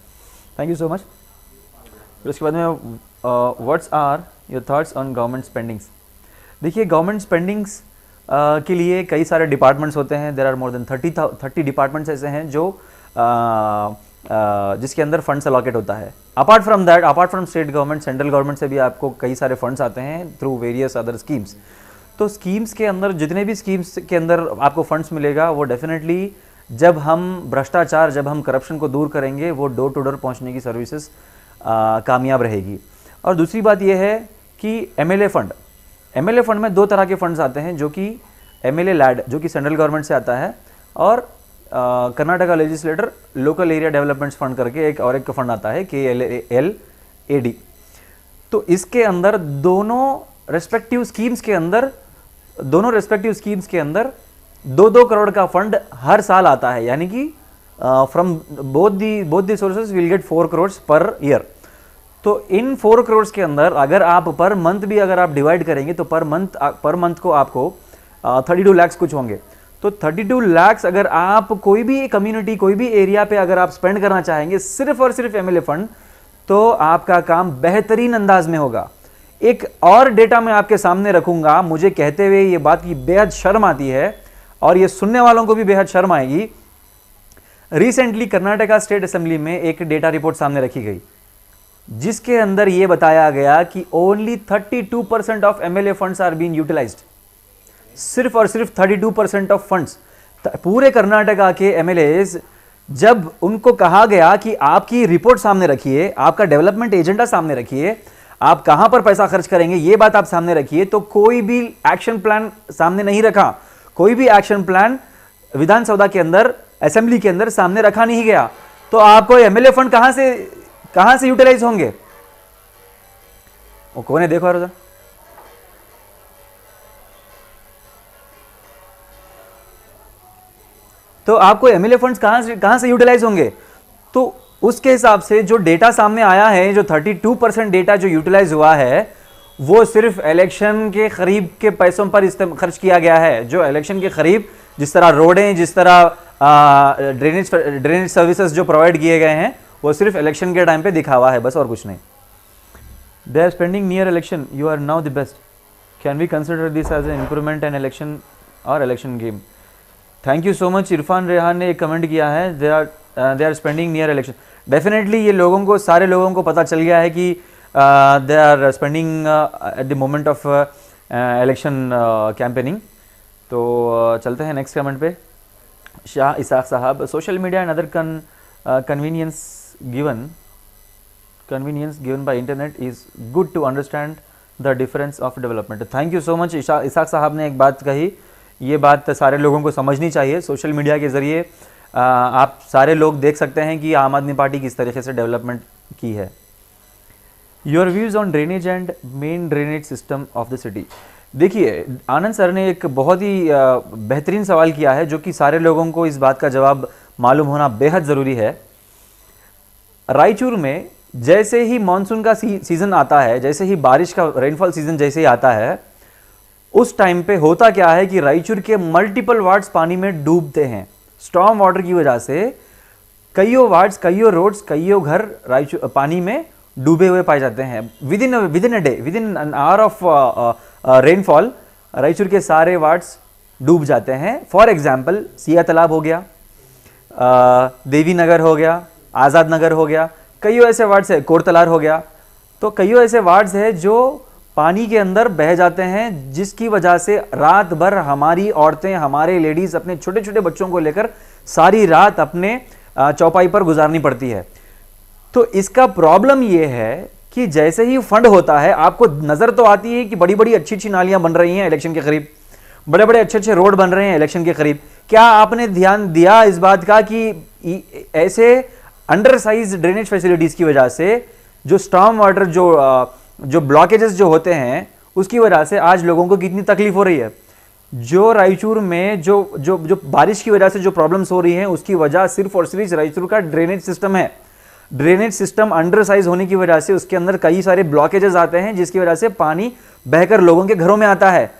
Thank you so much. फिर उसके बाद में what's are your thoughts on government spendings. देखिए, गवर्नमेंट स्पेंडिंग्स के लिए कई सारे डिपार्टमेंट्स होते हैं। There are more than 30 departments ऐसे हैं जो जिसके अंदर फंड्स अलॉकेट होता है। Apart from that, apart from state government, central government से भी आपको कई सारे फंड्स आते हैं थ्रू वेरियस अदर स्कीम्स। तो स्कीम्स के अंदर जितने भी स्कीम्स के अंदर आपको फंड्स मिलेगा वो डेफिनेटली जब हम भ्रष्टाचार, जब हम करप्शन को दूर करेंगे, वो डोर टू डोर पहुंचने की सर्विसेज कामयाब रहेगी। और दूसरी बात यह है कि एमएलए फंड में 2 तरह के फंड्स आते हैं, जो कि एमएलए लैड जो कि सेंट्रल गवर्नमेंट से आता है, और Karnataka legislator local area developments fund करके एक फंड आता है KLAD। तो इसके अंदर दोनों रेस्पेक्टिव स्कीम्स के अंदर 2-2 करोड़ का फंड हर साल आता है, यानी कि from both the sources will get 4 crore per year. तो इन 4 करोड़ के अंदर अगर आप पर मंथ भी अगर आप डिवाइड करेंगे तो पर मंथ को आपको 32 लाख कुछ होंगे। तो 32 लाख अगर आप कोई भी कम्युनिटी, कोई भी एरिया पे अगर आप स्पेंड करना चाहेंगे सिर्फ और सिर्फ एमएलए फंड, तो आपका काम बेहतरीन अंदाज में होगा। एक और डेटा मैं आपके सामने रखूंगा, मुझे कहते हुए ये बात की बेहद शर्म आती है और ये सुनने वालों को भी बेहद शर्म आएगी। रिसेंटली कर्नाटका स्टेट असेंबली में एक डेटा रिपोर्ट सामने रखी गई जिसके अंदर यह बताया गया कि only 32% of MLA funds are being utilised. सिर्फ और सिर्फ 32% ऑफ फंड्स। पूरे कर्नाटका के एमएलएज, जब उनको कहा गया कि आपकी रिपोर्ट सामने रखिए, आपका डेवलपमेंट एजेंडा सामने रखिए, आप कहां पर पैसा खर्च करेंगे ये बात आप सामने रखिए, तो कोई भी एक्शन प्लान सामने नहीं रखा। कोई भी एक्शन प्लान विधानसभा के अंदर, असेंबली के अंदर सामने रखा नहीं गया। तो आपको एमएलए फंड कहां से यूटिलाइज होंगे? वो कौन है, देखो यार। तो आपको एमएलए फंड्स कहां से यूटिलाइज होंगे? तो उसके हिसाब से जो डेटा सामने आया है, जो 32% डेटा जो यूटिलाइज हुआ है, वो सिर्फ इलेक्शन के करीब के पैसों पर खर्च किया गया है। जो इलेक्शन के करीब जिस तरह रोडें, जिस तरह ड्रेनेज सर्विसेज जो प्रोवाइड किए गए हैं, वो सिर्फ इलेक्शन के टाइम पे दिखावा है, बस और कुछ नहीं। They are spending near election, you are now the best, can we consider this as an improvement an election और election game? Thank you so much. Irfan Rehan ने एक कमेंट किया है, they are spending near election. Definitely ये लोगों को, सारे लोगों को पता चल गया है कि they are spending at the moment of election campaigning. तो चलते हैं नेक्स्ट कमेंट पे। Shah Ishaq Sahab, social media and other convenience given by internet is good to understand the difference of development. Thank you so much. Ishaq साहब ने एक बात कही, ये बात सारे लोगों को समझनी चाहिए। सोशल मीडिया के ज़रिए आप सारे लोग देख सकते हैं कि आम आदमी पार्टी किस तरीके से डेवलपमेंट की है। Your views on drainage and main drainage system of the city. देखिए, आनंद सर ने एक बहुत ही बेहतरीन सवाल किया है, जो कि सारे लोगों को इस बात का जवाब मालूम होना बेहद ज़रूरी है। रायचूर में जैसे ही मानसून का सीज़न आता है, जैसे ही बारिश का रेनफॉल सीज़न जैसे ही आता है, उस टाइम पे होता क्या है कि रायचूर के मल्टीपल वार्ड्स पानी में डूबते हैं। स्टॉर्म वाटर की वजह से कईयों वार्ड्स, कईयों रोड्स, कईयों घर रायचूर पानी में डूबे हुए पाए जाते हैं। With in a day, with in an hour of rainfall, Raichur के सारे वार्ड्स डूब जाते हैं। फॉर एग्जाम्पल, सिया तालाब हो गया, देवी नगर हो गया, आज़ाद नगर हो गया, कईयों ऐसे वार्ड्स है, कोरतलार हो गया। तो कईयों ऐसे वार्ड्स है जो पानी के अंदर बह जाते हैं, जिसकी वजह से रात भर हमारी औरतें, हमारे लेडीज अपने छोटे छोटे बच्चों को लेकर सारी रात अपने चौपाई पर गुजारनी पड़ती है। तो इसका प्रॉब्लम यह है कि जैसे ही फंड होता है, आपको नजर तो आती है कि बड़ी बड़ी अच्छी अच्छी नालियां बन रही हैं इलेक्शन के करीब, बड़े बड़े अच्छे अच्छे रोड बन रहे हैं इलेक्शन के करीब। क्या आपने ध्यान दिया इस बात का कि ऐसे अंडर साइज ड्रेनेज फैसिलिटीज की वजह से जो स्टॉर्म वाटर जो ब्लॉकेजेस जो होते हैं उसकी वजह से आज लोगों को कितनी तकलीफ हो रही है। जो रायचूर में जो बारिश की वजह से जो प्रॉब्लम्स हो रही हैं उसकी वजह सिर्फ और सिर्फ रायचूर का ड्रेनेज सिस्टम है। ड्रेनेज सिस्टम अंडर साइज होने की वजह से उसके अंदर कई सारे ब्लॉकेजेस आते हैं जिसकी वजह से पानी बहकर लोगों के घरों में आता है।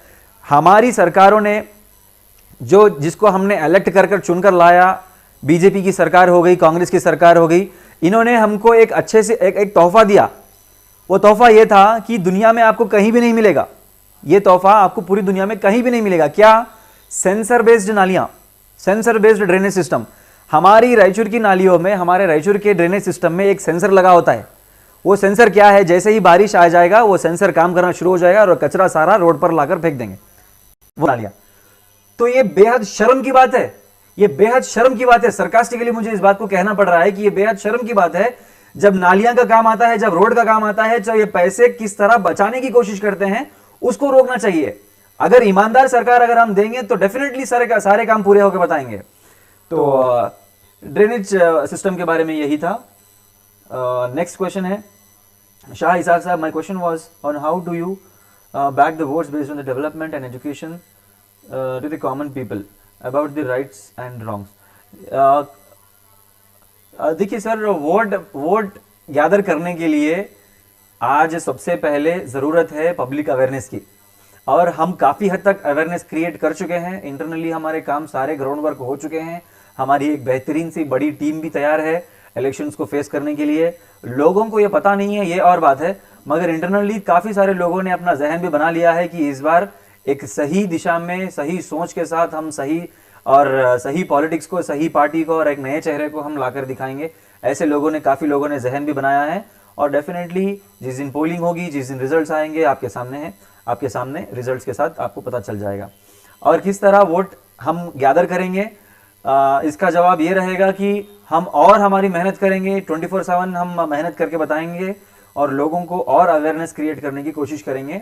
हमारी सरकारों ने जिसको हमने इलेक्ट कर चुनकर लाया, बीजेपी की सरकार हो गई, कांग्रेस की सरकार हो गई, इन्होंने हमको एक अच्छे से एक तोहफा दिया। वो तोहफा ये था कि दुनिया में आपको कहीं भी नहीं मिलेगा, ये तोहफा आपको पूरी दुनिया में कहीं भी नहीं मिलेगा। क्या? सेंसर बेस्ड नालियां, सेंसर बेस्ड ड्रेनेज सिस्टम। हमारी रायचूर की नालियों में, हमारे रायचूर के ड्रेनेज सिस्टम में एक सेंसर लगा होता है। वो सेंसर क्या है? जैसे ही बारिश आ जाएगा वो सेंसर काम करना शुरू हो जाएगा और कचरा सारा रोड पर लाकर फेंक देंगे वो नालियां। तो ये बेहद शर्म की बात है, ये बेहद शर्म की बात है। सरकास्टिकली मुझे इस बात को कहना पड़ रहा है कि ये बेहद शर्म की बात है। जब नालियां का काम आता है, जब रोड का काम आता है, जब ये पैसे किस तरह बचाने की कोशिश करते हैं उसको रोकना चाहिए। अगर ईमानदार सरकार अगर हम देंगे तो डेफिनेटली सारे काम पूरे होकर बताएंगे। तो ड्रेनेज सिस्टम के बारे में यही था। नेक्स्ट क्वेश्चन है Shah Ishaq Sahab, my question was on how do you back the votes based on the development and education to the common people about the rights and wrongs. देखिए सर, वोट गैदर करने के लिए आज सबसे पहले जरूरत है पब्लिक अवेयरनेस की, और हम काफी हद तक अवेयरनेस क्रिएट कर चुके हैं। इंटरनली हमारे काम सारे ग्राउंड वर्क हो चुके हैं। हमारी एक बेहतरीन सी बड़ी टीम भी तैयार है इलेक्शंस को फेस करने के लिए। लोगों को ये पता नहीं है, ये और बात है, मगर इंटरनली काफी सारे लोगों ने अपना जहन भी बना लिया है कि इस बार एक सही दिशा में, सही सोच के साथ हम सही पॉलिटिक्स को, सही पार्टी को और एक नए चेहरे को हम लाकर दिखाएंगे। ऐसे काफी लोगों ने जहन भी बनाया है, और डेफिनेटली जिस दिन पोलिंग होगी, जिस दिन रिजल्ट्स आएंगे, आपके सामने रिजल्ट्स के साथ आपको पता चल जाएगा। और किस तरह वोट हम गैदर करेंगे, इसका जवाब ये रहेगा कि हम और हमारी मेहनत करेंगे, 24/7 हम मेहनत करके बताएंगे और लोगों को और अवेयरनेस क्रिएट करने की कोशिश करेंगे,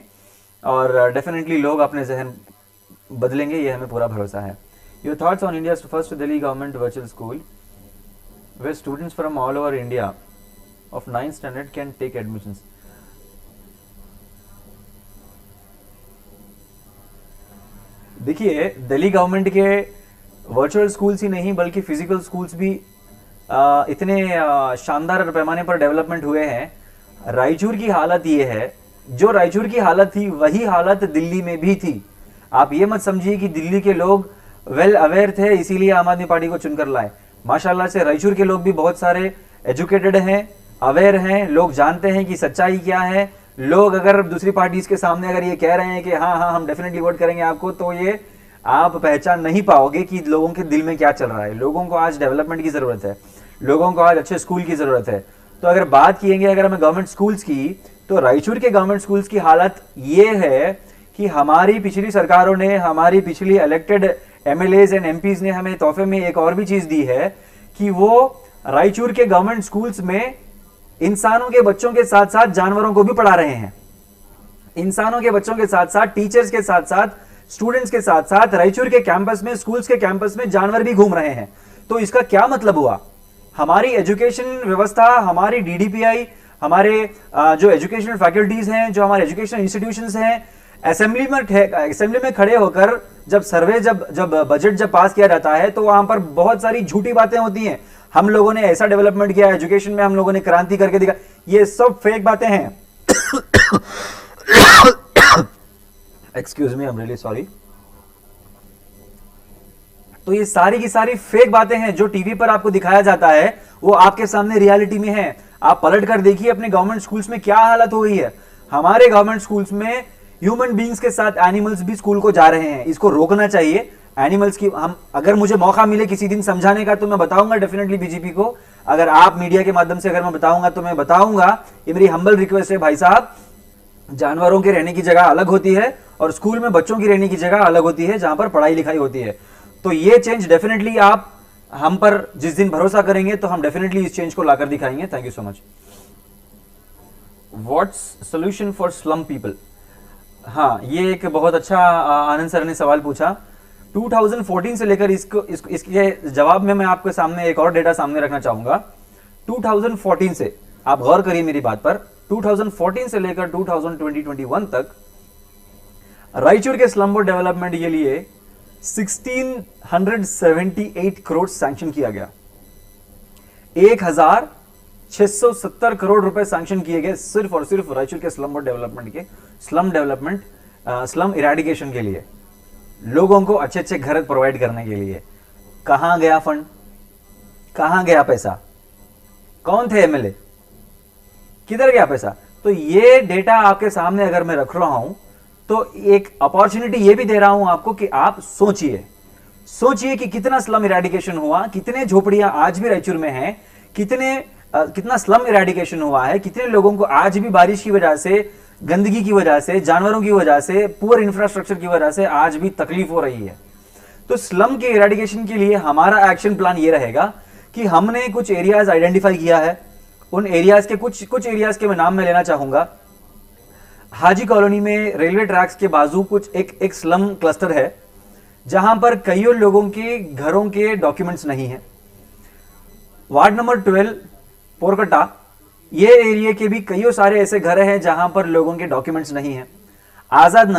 और डेफिनेटली लोग अपने जहन बदलेंगे, ये हमें पूरा भरोसा है। Your thoughts on India's first Delhi government virtual school where students from all over India of 9th standard can take admissions. देखिए, दिल्ली गवर्नमेंट के वर्चुअल स्कूल्स ही नहीं बल्कि फिजिकल स्कूल्स भी इतने शानदार पैमाने पर डेवलपमेंट हुए हैं। रायचूर की हालत ये है, जो रायचूर की हालत थी वही हालत दिल्ली में भी थी। आप ये मत समझिए कि दिल्ली के लोग वेल अवेयर थे इसीलिए आम आदमी पार्टी को चुनकर लाए। माशाल्लाह से रायचूर के लोग भी बहुत सारे एजुकेटेड हैं, अवेयर हैं, लोग जानते हैं कि सच्चाई क्या है। लोग अगर दूसरी पार्टीज के सामने अगर ये कह रहे हैं कि हाँ हम डेफिनेटली वोट करेंगे आपको, तो ये आप पहचान नहीं पाओगे कि लोगों के दिल में क्या चल रहा है। लोगों को आज डेवलपमेंट की जरूरत है, लोगों को आज अच्छे स्कूल की जरूरत है। तो अगर बात किएंगे अगर हमें गवर्नमेंट स्कूल्स की, तो रायचूर के गवर्नमेंट स्कूल्स की हालत ये है कि हमारी पिछली सरकारों ने, हमारी पिछली इलेक्टेड MLAs एंड MPs ने हमें तोहफे में एक और भी चीज दी है कि वो रायचूर के गवर्नमेंट स्कूल्स में इंसानों के बच्चों के साथ साथ जानवरों को भी पढ़ा रहे हैं। इंसानों के बच्चों के साथ साथ, टीचर्स के साथ साथ, स्टूडेंट्स के साथ साथ रायचूर के कैंपस में, स्कूल्स के कैंपस में जानवर भी घूम रहे हैं। तो इसका क्या मतलब हुआ? हमारी एजुकेशन व्यवस्था, हमारी DDPI, हमारे जो एजुकेशनल फैकल्टीज हैं, जो हमारे एजुकेशनल इंस्टीट्यूशंस हैं, असेंबली में खड़े होकर जब बजट पास किया जाता है तो वहां पर बहुत सारी झूठी बातें होती हैं। हम लोगों ने ऐसा डेवलपमेंट किया, एजुकेशन में हम लोगों ने क्रांति करके दिखा, ये सब फेक बातें हैं। Excuse me, I am really sorry. तो ये सारी की सारी फेक बातें हैं जो टीवी पर आपको दिखाया जाता है, वो आपके सामने रियलिटी में है। आप पलट कर देखिए अपने गवर्नमेंट स्कूल्स में क्या हालत हो गई है। हमारे गवर्नमेंट स्कूल्स में ह्यूमन बींग्स के साथ एनिमल्स भी स्कूल को जा रहे हैं। इसको रोकना चाहिए। एनिमल्स की हम, अगर मुझे मौका मिले किसी दिन समझाने का तो मैं बताऊंगा डेफिनेटली बीजेपी को। अगर आप मीडिया के माध्यम से अगर मैं बताऊंगा तो मैं बताऊंगा। ये मेरी हम्बल रिक्वेस्ट है भाई साहब, जानवरों के रहने की जगह अलग होती है और स्कूल में बच्चों की रहने की जगह अलग होती है, जहां पर पढ़ाई लिखाई होती है। तो ये चेंज डेफिनेटली आप हम पर जिस दिन भरोसा करेंगे तो हम डेफिनेटली इस चेंज को लाकर दिखाएंगे। Thank you so much. What's solution for slum people? हाँ, ये एक बहुत अच्छा आनंद सर ने सवाल पूछा। 2014 से लेकर इसके जवाब में मैं आपके सामने एक और डेटा सामने रखना चाहूंगा। 2014 से आप गौर करिए मेरी बात पर, 2014 से लेकर 2020-21 तक रायचूर के स्लम बोर्ड डेवलपमेंट के लिए 1678 करोड़ सैंक्शन किया गया। 1670 करोड़ रुपए सैंक्शन किए गए सिर्फ और सिर्फ रायचूर के स्लम बोर्ड डेवलपमेंट के स्लम इरेडिकेशन के लिए, लोगों को अच्छे अच्छे घर प्रोवाइड करने के लिए। कहां गया फंड, कहां गया पैसा, कौन थे एमएलए, किधर गया पैसा? तो ये डेटा आपके सामने अगर मैं रख रहा हूं तो एक अपॉर्चुनिटी ये भी दे रहा हूं आपको कि आप सोचिए कि कितना स्लम इरेडिकेशन हुआ, कितने झोपड़ियां आज भी रायचूर में हैं, कितना स्लम इरेडिकेशन हुआ है, कितने लोगों को आज भी बारिश की वजह से, गंदगी की वजह से, जानवरों की वजह से, पुअर इंफ्रास्ट्रक्चर की वजह से आज भी तकलीफ हो रही है। तो स्लम के इरेडिकेशन के लिए हमारा एक्शन प्लान ये रहेगा कि हमने कुछ एरियाज आइडेंटिफाई किया है। उन एरियाज के कुछ एरियाज के मैं नाम में लेना चाहूंगा। हाजी कॉलोनी में रेलवे ट्रैक्स के बाजू कुछ एक स्लम क्लस्टर है जहां पर कईयों लोगों के घरों के डॉक्यूमेंट्स नहीं है। वार्ड नंबर 12 पोरकटा, ये एरिया के भी कईयों सारे ऐसे घर हैं जहां पर लोगों के डॉक्यूमेंट्स नहीं है। आजाद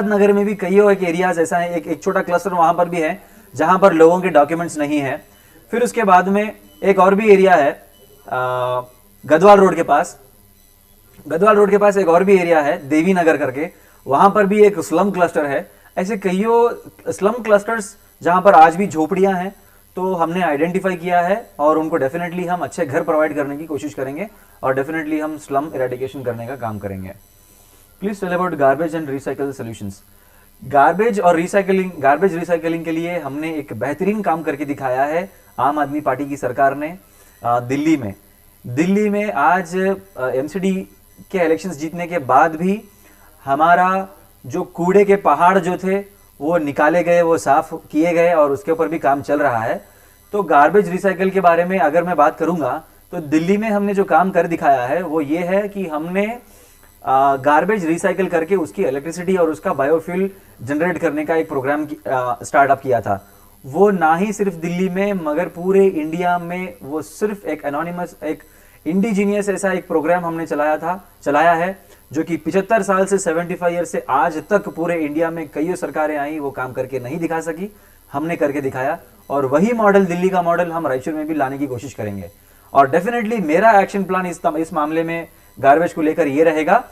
नगर में भी कईयों एक एरियाज ऐसा है, एक छोटा क्लस्टर वहां पर भी है जहां पर लोगों के डॉक्यूमेंट्स नहीं है। फिर उसके बाद में एक और भी एरिया है गदवाल रोड के पास एक और भी एरिया है देवी नगर करके, वहां पर भी एक स्लम क्लस्टर है। ऐसे कईयों स्लम क्लस्टर्स जहां पर आज भी झोपड़ियां हैं, तो हमने आइडेंटिफाई किया है और उनको डेफिनेटली हम अच्छे घर प्रोवाइड करने की कोशिश करेंगे और डेफिनेटली हम स्लम इरेडिकेशन करने का काम करेंगे। Please tell about garbage and recycle solutions. Garbage recycling के लिए हमने एक बेहतरीन काम करके दिखाया है आम आदमी पार्टी की सरकार ने। दिल्ली में आज एमसीडी के इलेक्शंस जीतने के बाद भी हमारा जो कूड़े के पहाड़ जो थे वो निकाले गए, वो साफ किए गए और उसके ऊपर भी काम चल रहा है। तो गार्बेज रिसाइकल के बारे में अगर मैं बात करूंगा तो दिल्ली में हमने जो काम कर दिखाया है वो ये है कि हमने गार्बेज रिसाइकल करके उसकी इलेक्ट्रिसिटी और उसका बायोफ्यूल जनरेट करने का एक प्रोग्राम स्टार्टअप किया था। वो ना ही सिर्फ दिल्ली में मगर पूरे इंडिया में वो सिर्फ एक एनोनिमस, एक इंडिजीनियस ऐसा एक प्रोग्राम हमने चलाया है जो कि 75 साल से 75 ईयर से आज तक पूरे इंडिया में कई सरकारें आई, वो काम करके नहीं दिखा सकी, हमने करके दिखाया। और वही मॉडल, दिल्ली का मॉडल हम रायचूर में भी लाने की कोशिश करेंगे। और डेफिनेटली मेरा एक्शन प्लान इस मामले में गार्बेज को लेकर ये रहेगा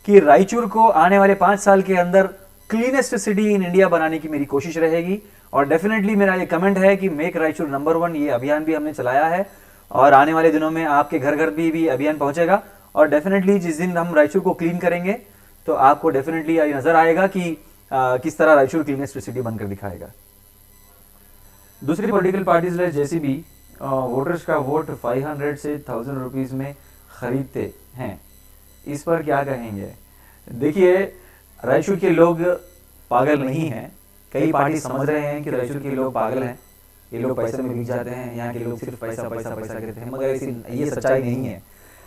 कि रायचूर को आने वाले 5 साल के अंदर क्लीनेस्ट सिटी इन इंडिया बनाने की मेरी कोशिश रहेगी। और डेफिनेटली मेरा ये कमेंट है कि मेक रायचूर नंबर 1, ये अभियान भी हमने चलाया है और आने वाले दिनों में आपके घर घर भी अभियान पहुंचेगा। और डेफिनेटली जिस दिन हम रायचूर को क्लीन करेंगे तो आपको डेफिनेटली नजर आएगा कि किस तरह रायचूर क्लीनेस्ट सिटी बनकर दिखाएगा। दूसरी political parties like JCB voters का वोट 500 से 1000 रुपीज में खरीदते हैं, इस पर क्या कहेंगे? देखिए, रायचूर के लोग पागल नहीं हैं। कई पार्टी समझ रहे हैं कि रायचूर के लोग पागल हैं, ये लोग पैसे में बिक जाते हैं, यहाँ के लोग सिर्फ पैसा पैसा पैसा करते हैं, मगर ये सच्चाई नहीं है।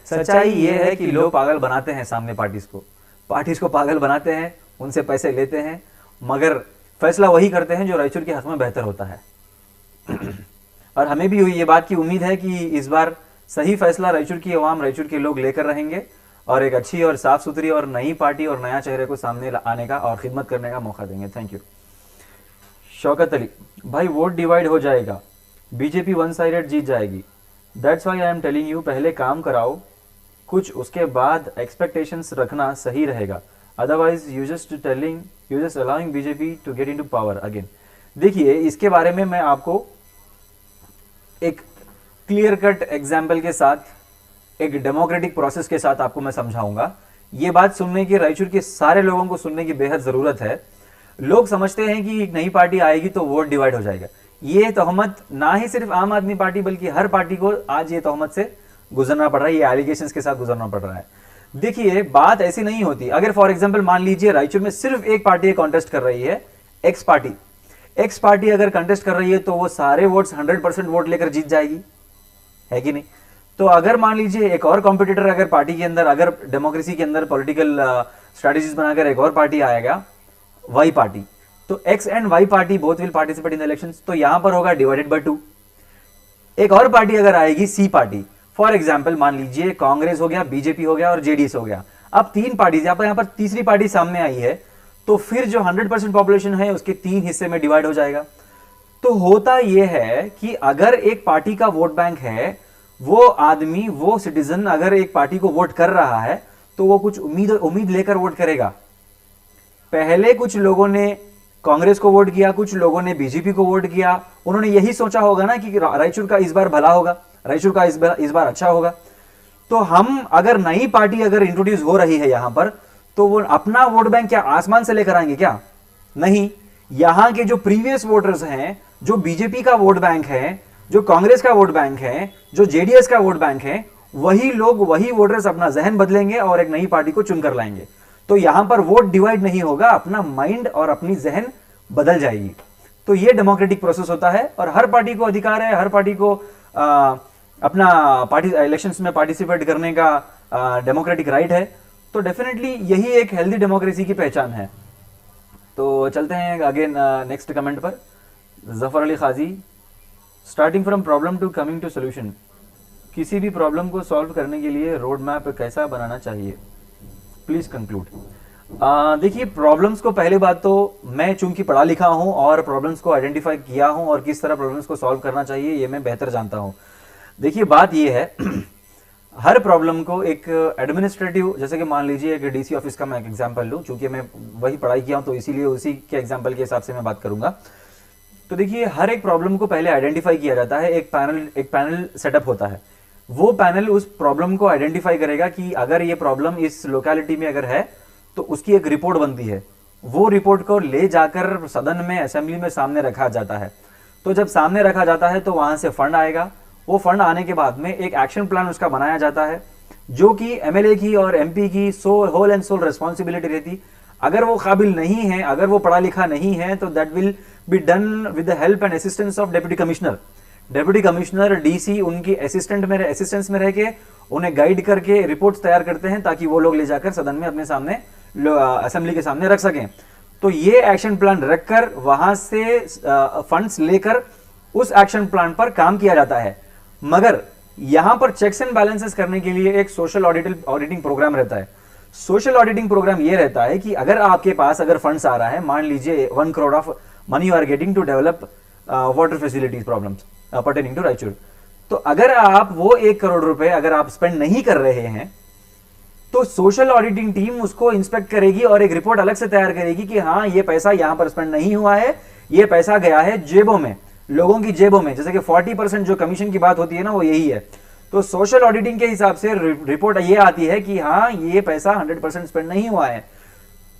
सच्चाई ये है कि लोग पागल बनाते हैं सामने पार्टीज को पागल बनाते हैं, उनसे पैसे लेते हैं, मगर फैसला वही करते हैं जो रायचूर के हक में बेहतर होता है। और हमें भी ये बात की उम्मीद है कि इस बार सही फैसला रायचूर की आवाम, रायचूर के लोग लेकर रहेंगे और एक अच्छी और साफ सुथरी और नई पार्टी और नया चेहरे को सामने आने का और खिदमत करने का मौका देंगे। Thank you. शौकत अली भाई, वोट डिवाइड हो जाएगा, बीजेपी वन साइडेड जीत जाएगी। That's why I am telling you, पहले काम कराओ कुछ, उसके बाद एक्सपेक्टेशंस रखना सही रहेगा। Otherwise you just allowing BJP to get into power again. देखिए, इसके बारे में मैं आपको एक क्लियर कट एग्जाम्पल के साथ, एक डेमोक्रेटिक प्रोसेस के साथ आपको मैं समझाऊंगा। ये बात सुनने की रायचूर के सारे लोगों को सुनने की बेहद जरूरत है। लोग समझते हैं कि एक नई पार्टी आएगी तो वोट डिवाइड हो जाएगा। ये तोहमत ना ही सिर्फ आम आदमी पार्टी बल्कि हर पार्टी को आज ये तोहमत से गुजरना पड़ रहा है, ये एलिगेशंस के साथ गुजरना पड़ रहा है। देखिए, बात ऐसी नहीं होती। अगर फॉर एग्जांपल मान लीजिए रायचूर में सिर्फ एक पार्टी कॉन्टेस्ट कर रही है, एक्स पार्टी अगर कंटेस्ट कर रही है तो वो सारे वोट्स 100% वोट लेकर जीत जाएगी, है कि नहीं? तो अगर मान लीजिए एक और कॉम्पिटिटर अगर पार्टी के अंदर, अगर डेमोक्रेसी के अंदर पॉलिटिकल स्ट्रेटेजीज बनाकर एक और पार्टी आएगा, वाई पार्टी, तो X and Y party both will participate in the elections, तो यहां पर होगा डिवाइडेड बाय 2। एक और पार्टी अगर आएगी, सी पार्टी, फॉर एग्जाम्पल मान लीजिए कांग्रेस हो गया, बीजेपी हो गया और जेडीएस हो गया, अब तीन पार्टीज, यहाँ पर तीसरी पार्टी सामने आई है, तो फिर जो 100% पॉपुलेशन है उसके तीन हिस्से में डिवाइड हो जाएगा। तो होता यह है कि अगर एक पार्टी का वोट बैंक है, वो आदमी, वो सिटीजन अगर एक पार्टी को वोट कर रहा है तो वो कुछ उम्मीद लेकर वोट करेगा। पहले कुछ लोगों ने कांग्रेस को वोट किया, कुछ लोगों ने बीजेपी को वोट किया, उन्होंने यही सोचा होगा ना कि रायचूर का इस बार भला होगा, रायचूर का इस बार अच्छा होगा। तो हम अगर नई पार्टी अगर इंट्रोड्यूस हो रही है यहां पर, तो वो अपना वोट बैंक क्या आसमान से लेकर आएंगे क्या? नहीं, यहां के जो प्रीवियस वोटर्स हैं, जो बीजेपी का वोट बैंक है, जो कांग्रेस का वोट बैंक है, जो जेडीएस का वोट बैंक है, वही लोग, वही वोटर्स अपना जहन बदलेंगे और एक नई पार्टी को चुनकर लाएंगे। तो यहां पर वोट डिवाइड नहीं होगा, अपना माइंड और अपनी जहन बदल जाएगी। तो ये डेमोक्रेटिक प्रोसेस होता है और हर पार्टी को अधिकार है, हर पार्टी को अपना पार्टी इलेक्शंस में पार्टिसिपेट करने का डेमोक्रेटिक राइट है। तो डेफिनेटली यही एक हेल्दी डेमोक्रेसी की पहचान है। तो चलते हैं आगे नेक्स्ट कमेंट पर। Zafar Ali Khaji, starting from problem to coming to solution, किसी भी प्रॉब्लम को सॉल्व करने के लिए रोड मैप कैसा बनाना चाहिए, प्लीज कंक्लूड। देखिए, प्रॉब्लम्स को, पहले बात तो मैं चूंकि पढ़ा लिखा हूं और प्रॉब्लम्स को आइडेंटिफाई किया हूं और किस तरह प्रॉब्लम्स को सॉल्व करना चाहिए ये मैं बेहतर जानता हूं। देखिए, बात ये है हर प्रॉब्लम को एक एडमिनिस्ट्रेटिव, जैसे कि मान लीजिए एक डीसी ऑफिस का मैं एक एग्जांपल लूं, चूंकि मैं वही पढ़ाई किया हूं तो इसीलिए उसी के एग्जांपल के हिसाब से मैं बात करूंगा। तो देखिए, हर एक प्रॉब्लम को पहले आइडेंटिफाई किया जाता है, एक पैनल सेटअप होता है। वो पैनल उस प्रॉब्लम को आइडेंटिफाई करेगा कि अगर ये प्रॉब्लम इस लोकेलिटी में अगर है तो उसकी एक रिपोर्ट बनती है। वो रिपोर्ट को ले जाकर सदन में, असेंबली में सामने रखा जाता है। तो जब सामने रखा जाता है तो वहां से फंड आएगा। वो फंड आने के बाद में एक एक्शन प्लान उसका बनाया जाता है, जो कि एमएलए की और एमपी की होल एंड सोल रिस्पॉन्सिबिलिटी रहती। अगर वो काबिल नहीं है, अगर वो पढ़ा लिखा नहीं है, तो that will be done with the help and assistance of deputy commissioner. Deputy commissioner, DC उनकी असिस्टेंस में रह के उन्हें गाइड करके रिपोर्ट्स तैयार करते हैं ताकि वो लोग ले जाकर सदन में अपने सामने, असेंबली के सामने रख सकें। तो ये एक्शन प्लान रखकर वहां से फंड्स लेकर उस एक्शन प्लान पर काम किया जाता है। मगर यहां पर चेक्स एंड बैलेंसेस करने के लिए एक सोशल ऑडिटिंग प्रोग्राम रहता है। सोशल ऑडिटिंग प्रोग्राम ये रहता है कि अगर आपके पास अगर फंड्स आ रहा है, मान लीजिए 1 crore of money you are getting to develop water facilities problems pertaining to Raichur, तो अगर आप वो 1 करोड़ रुपए अगर आप स्पेंड नहीं कर रहे हैं, तो सोशल ऑडिटिंग टीम उसको इंस्पेक्ट करेगी और एक रिपोर्ट अलग से तैयार करेगी कि हाँ, ये पैसा यहां पर स्पेंड नहीं हुआ है, ये पैसा गया है जेबों में, लोगों की जेबों में। जैसे कि 40% जो कमीशन की बात होती है ना, वो यही है। तो सोशल ऑडिटिंग के हिसाब से रिपोर्ट ये आती है कि हाँ, ये पैसा 100% स्पेंड नहीं हुआ है।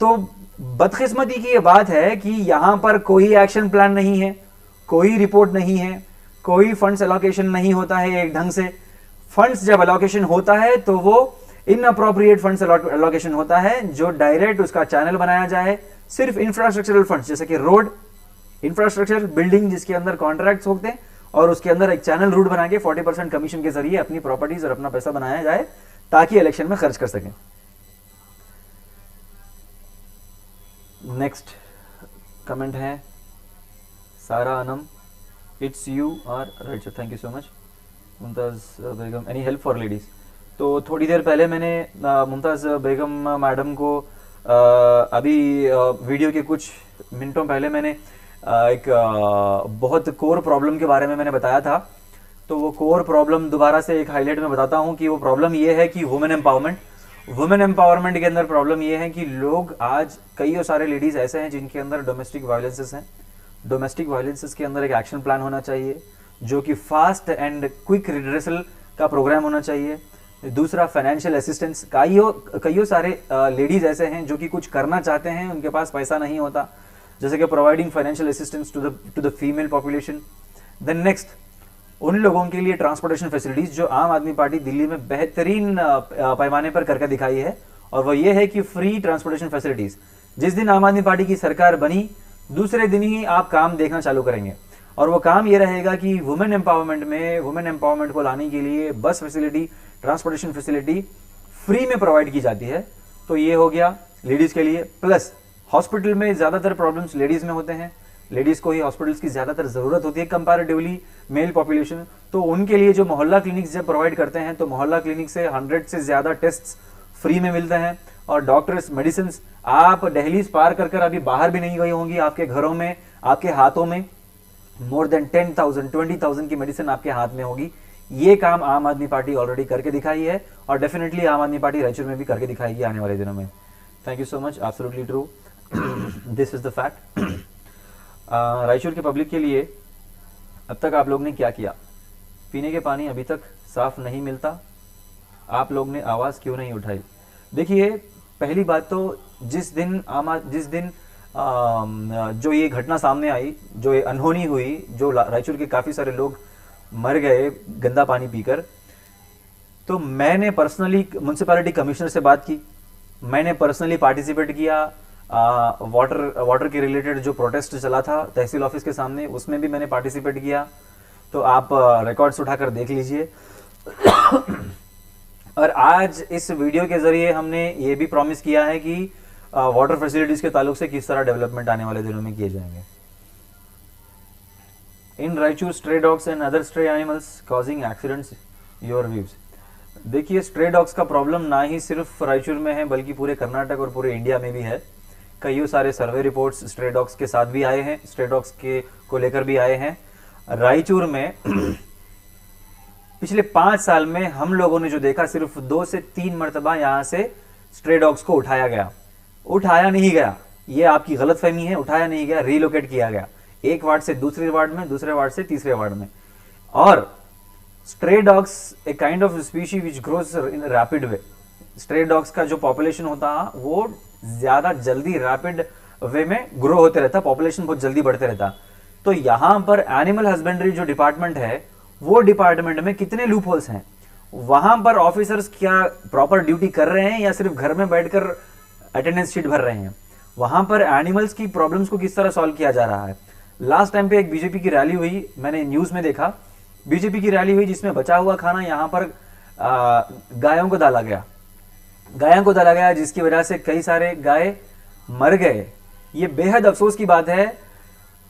तो बदकिस्मती की ये बात है कि यहां पर कोई एक्शन प्लान नहीं है, कोई रिपोर्ट नहीं है, कोई फंड्स एलोकेशन नहीं होता है एक ढंग से। फंड्स जब एलोकेशन होता है तो वो इनअप्रोप्रिएट फंड्स एलोकेशन होता है, जो डायरेक्ट उसका चैनल बनाया जाए सिर्फ इंफ्रास्ट्रक्चरल फंड्स, जैसे कि रोड इंफ्रास्ट्रक्चर, बिल्डिंग जिसके अंदर कॉन्ट्रैक्ट्स होते हैं, और उसके अंदर एक चैनल रूट बना के 40% कमीशन के जरिए अपनी प्रॉपर्टीज और अपना पैसा बनाया जाए ताकि इलेक्शन में खर्च कर सकें। नेक्स्ट कमेंट है Sara Anam, it's you are right, thank you so much. Mumtaz Begum, any help for ladies. तो थोड़ी देर पहले मैंने मुमताज बेगम मैडम को अभी वीडियो के कुछ मिनटों पहले मैंने एक बहुत कोर प्रॉब्लम के बारे में मैंने बताया था। तो वो कोर प्रॉब्लम दोबारा से एक हाईलाइट में बताता हूं कि वो प्रॉब्लम ये है कि वुमेन एम्पावरमेंट के अंदर प्रॉब्लम ये है कि लोग आज, कई सारे लेडीज ऐसे हैं जिनके अंदर डोमेस्टिक वायलेंसेस हैं। डोमेस्टिक वायलेंसेस के अंदर एक एक्शन प्लान होना चाहिए, जो कि फास्ट एंड क्विक रिड्रेसल का प्रोग्राम होना चाहिए। दूसरा, फाइनेंशियल असिस्टेंस। कईयों सारे लेडीज ऐसे हैं जो कि कुछ करना चाहते हैं, उनके पास पैसा नहीं होता, जैसे कि providing financial assistance to the female population. Then next, उन लोगों के लिए ट्रांसपोर्टेशन फैसिलिटीज, जो आम आदमी पार्टी दिल्ली में बेहतरीन पैमाने पर करके दिखाई है, और वो ये है कि फ्री ट्रांसपोर्टेशन फैसिलिटीज। जिस दिन आम आदमी पार्टी की सरकार बनी, दूसरे दिन ही आप काम देखना चालू करेंगे, और वो काम ये रहेगा कि वुमेन एम्पावरमेंट को लाने के लिए बस फैसिलिटी, ट्रांसपोर्टेशन फैसिलिटी फ्री में प्रोवाइड की जाती है। तो ये हो गया लेडीज के लिए। प्लस हॉस्पिटल में ज्यादातर प्रॉब्लम्स लेडीज में होते हैं, लेडीज को ही हॉस्पिटल्स की ज्यादातर जरूरत होती है कंपैरेटिवली मेल पॉपुलेशन। तो उनके लिए जो मोहल्ला क्लिनिक्स जब प्रोवाइड करते हैं तो मोहल्ला क्लिनिक से 100 से ज़्यादा टेस्ट्स फ्री में मिलते हैं और डॉक्टर्स मेडिसिन आप दिल्ली पार कर कर अभी बाहर भी नहीं गई होंगी, आपके घरों में आपके हाथों में मोर देन 10,000 20,000 की मेडिसिन आपके हाथ में होगी। ये काम आम आदमी पार्टी ऑलरेडी करके दिखाई है और डेफिनेटली आम आदमी पार्टी रायचूर में भी करके दिखाएगी आने वाले दिनों में। Thank you so much, absolutely true, this is the fact. Raichur के पब्लिक के लिए अब तक आप लोग ने क्या किया? पीने के पानी अभी तक साफ नहीं मिलता, आप लोग ने आवाज़ क्यों नहीं उठाई? देखिए, पहली बात तो जिस दिन जो ये घटना सामने आई, जो ये अनहोनी हुई, जो रायचूर के काफ़ी सारे लोग मर गए गंदा पानी पीकर, तो मैंने पर्सनली म्यूनसिपैलिटी कमिश्नर से बात की, मैंने पर्सनली पार्टिसिपेट किया। वाटर के रिलेटेड जो प्रोटेस्ट चला था तहसील ऑफिस के सामने, उसमें भी मैंने पार्टिसिपेट किया, तो आप रिकॉर्ड्स उठाकर देख लीजिए। और आज इस वीडियो के जरिए हमने ये भी प्रॉमिस किया है कि वाटर फैसिलिटीज के ताल्लुक से किस तरह डेवलपमेंट आने वाले दिनों में किए जाएंगे। In Raichur stray dogs and other stray animals causing accidents, your views. देखिए, स्ट्रे डॉग्स का प्रॉब्लम ना ही सिर्फ रायचूर में है बल्कि पूरे कर्नाटक और पूरे इंडिया में भी है। कई सारे सर्वे रिपोर्ट्स स्ट्रे डॉग्स के साथ भी आए हैं, स्ट्रे डॉग्स के को लेकर भी आए हैं। रायचूर में पिछले 5 साल में हम लोगों ने जो देखा, सिर्फ 2 से 3 मरतबा यहाँ से स्ट्रे डॉग्स को उठाया गया। उठाया नहीं गया, ये आपकी गलतफहमी है, उठाया नहीं गया, रीलोकेट किया गया, एक वार्ड से दूसरे वार्ड में, दूसरे वार्ड से तीसरे वार्ड में। और stray dogs a kind of species which grows in rapid way. Stray dogs का जो पॉपुलेशन होता है वो ज्यादा जल्दी रैपिड वे में ग्रो होते रहता, पॉपुलेशन बहुत जल्दी बढ़ते रहता। तो यहाँ पर एनिमल हस्बेंड्री जो डिपार्टमेंट है, वो डिपार्टमेंट में कितने लूप होल्स हैं, वहां पर ऑफिसर्स क्या प्रॉपर ड्यूटी कर रहे हैं या सिर्फ घर में बैठकर अटेंडेंस शीट भर रहे हैं, वहां पर एनिमल्स की प्रॉब्लम्स को किस तरह सॉल्व किया जा रहा है। लास्ट टाइम पे एक बीजेपी की रैली हुई, मैंने न्यूज में देखा, बीजेपी की रैली हुई जिसमें बचा हुआ खाना यहाँ पर गायों को डाला गया, जिसकी वजह से कई सारे गाय मर गए। ये बेहद अफसोस की बात है।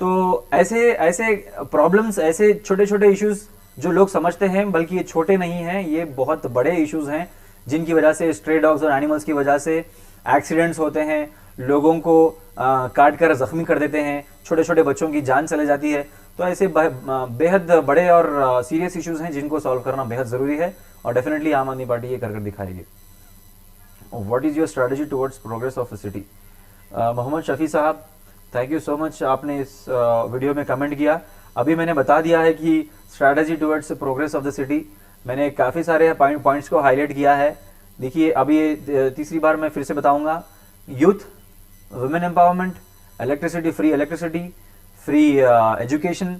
तो ऐसे प्रॉब्लम्स, ऐसे छोटे छोटे इश्यूज जो लोग समझते हैं, बल्कि ये छोटे नहीं हैं, ये बहुत बड़े इश्यूज हैं, जिनकी वजह से स्ट्रे डॉग्स और एनिमल्स की वजह से एक्सीडेंट्स होते हैं, लोगों को काट कर जख्मी कर देते हैं, छोटे छोटे बच्चों की जान चले जाती है। तो ऐसे बेहद बड़े और सीरियस इश्यूज हैं जिनको सॉल्व करना बेहद ज़रूरी है और डेफिनेटली आम आदमी पार्टी ये कर दिखाएगी। What is your strategy towards progress of the city? Mohammed Shafi Sahab, thank you so much, आपने इस वीडियो में कमेंट किया। अभी मैंने बता दिया है कि strategy towards progress of the city, मैंने काफ़ी सारे पॉइंट्स को हाईलाइट किया है। देखिए, अभी ये तीसरी बार मैं फिर से बताऊंगा, youth, women empowerment, electricity, free electricity, free education,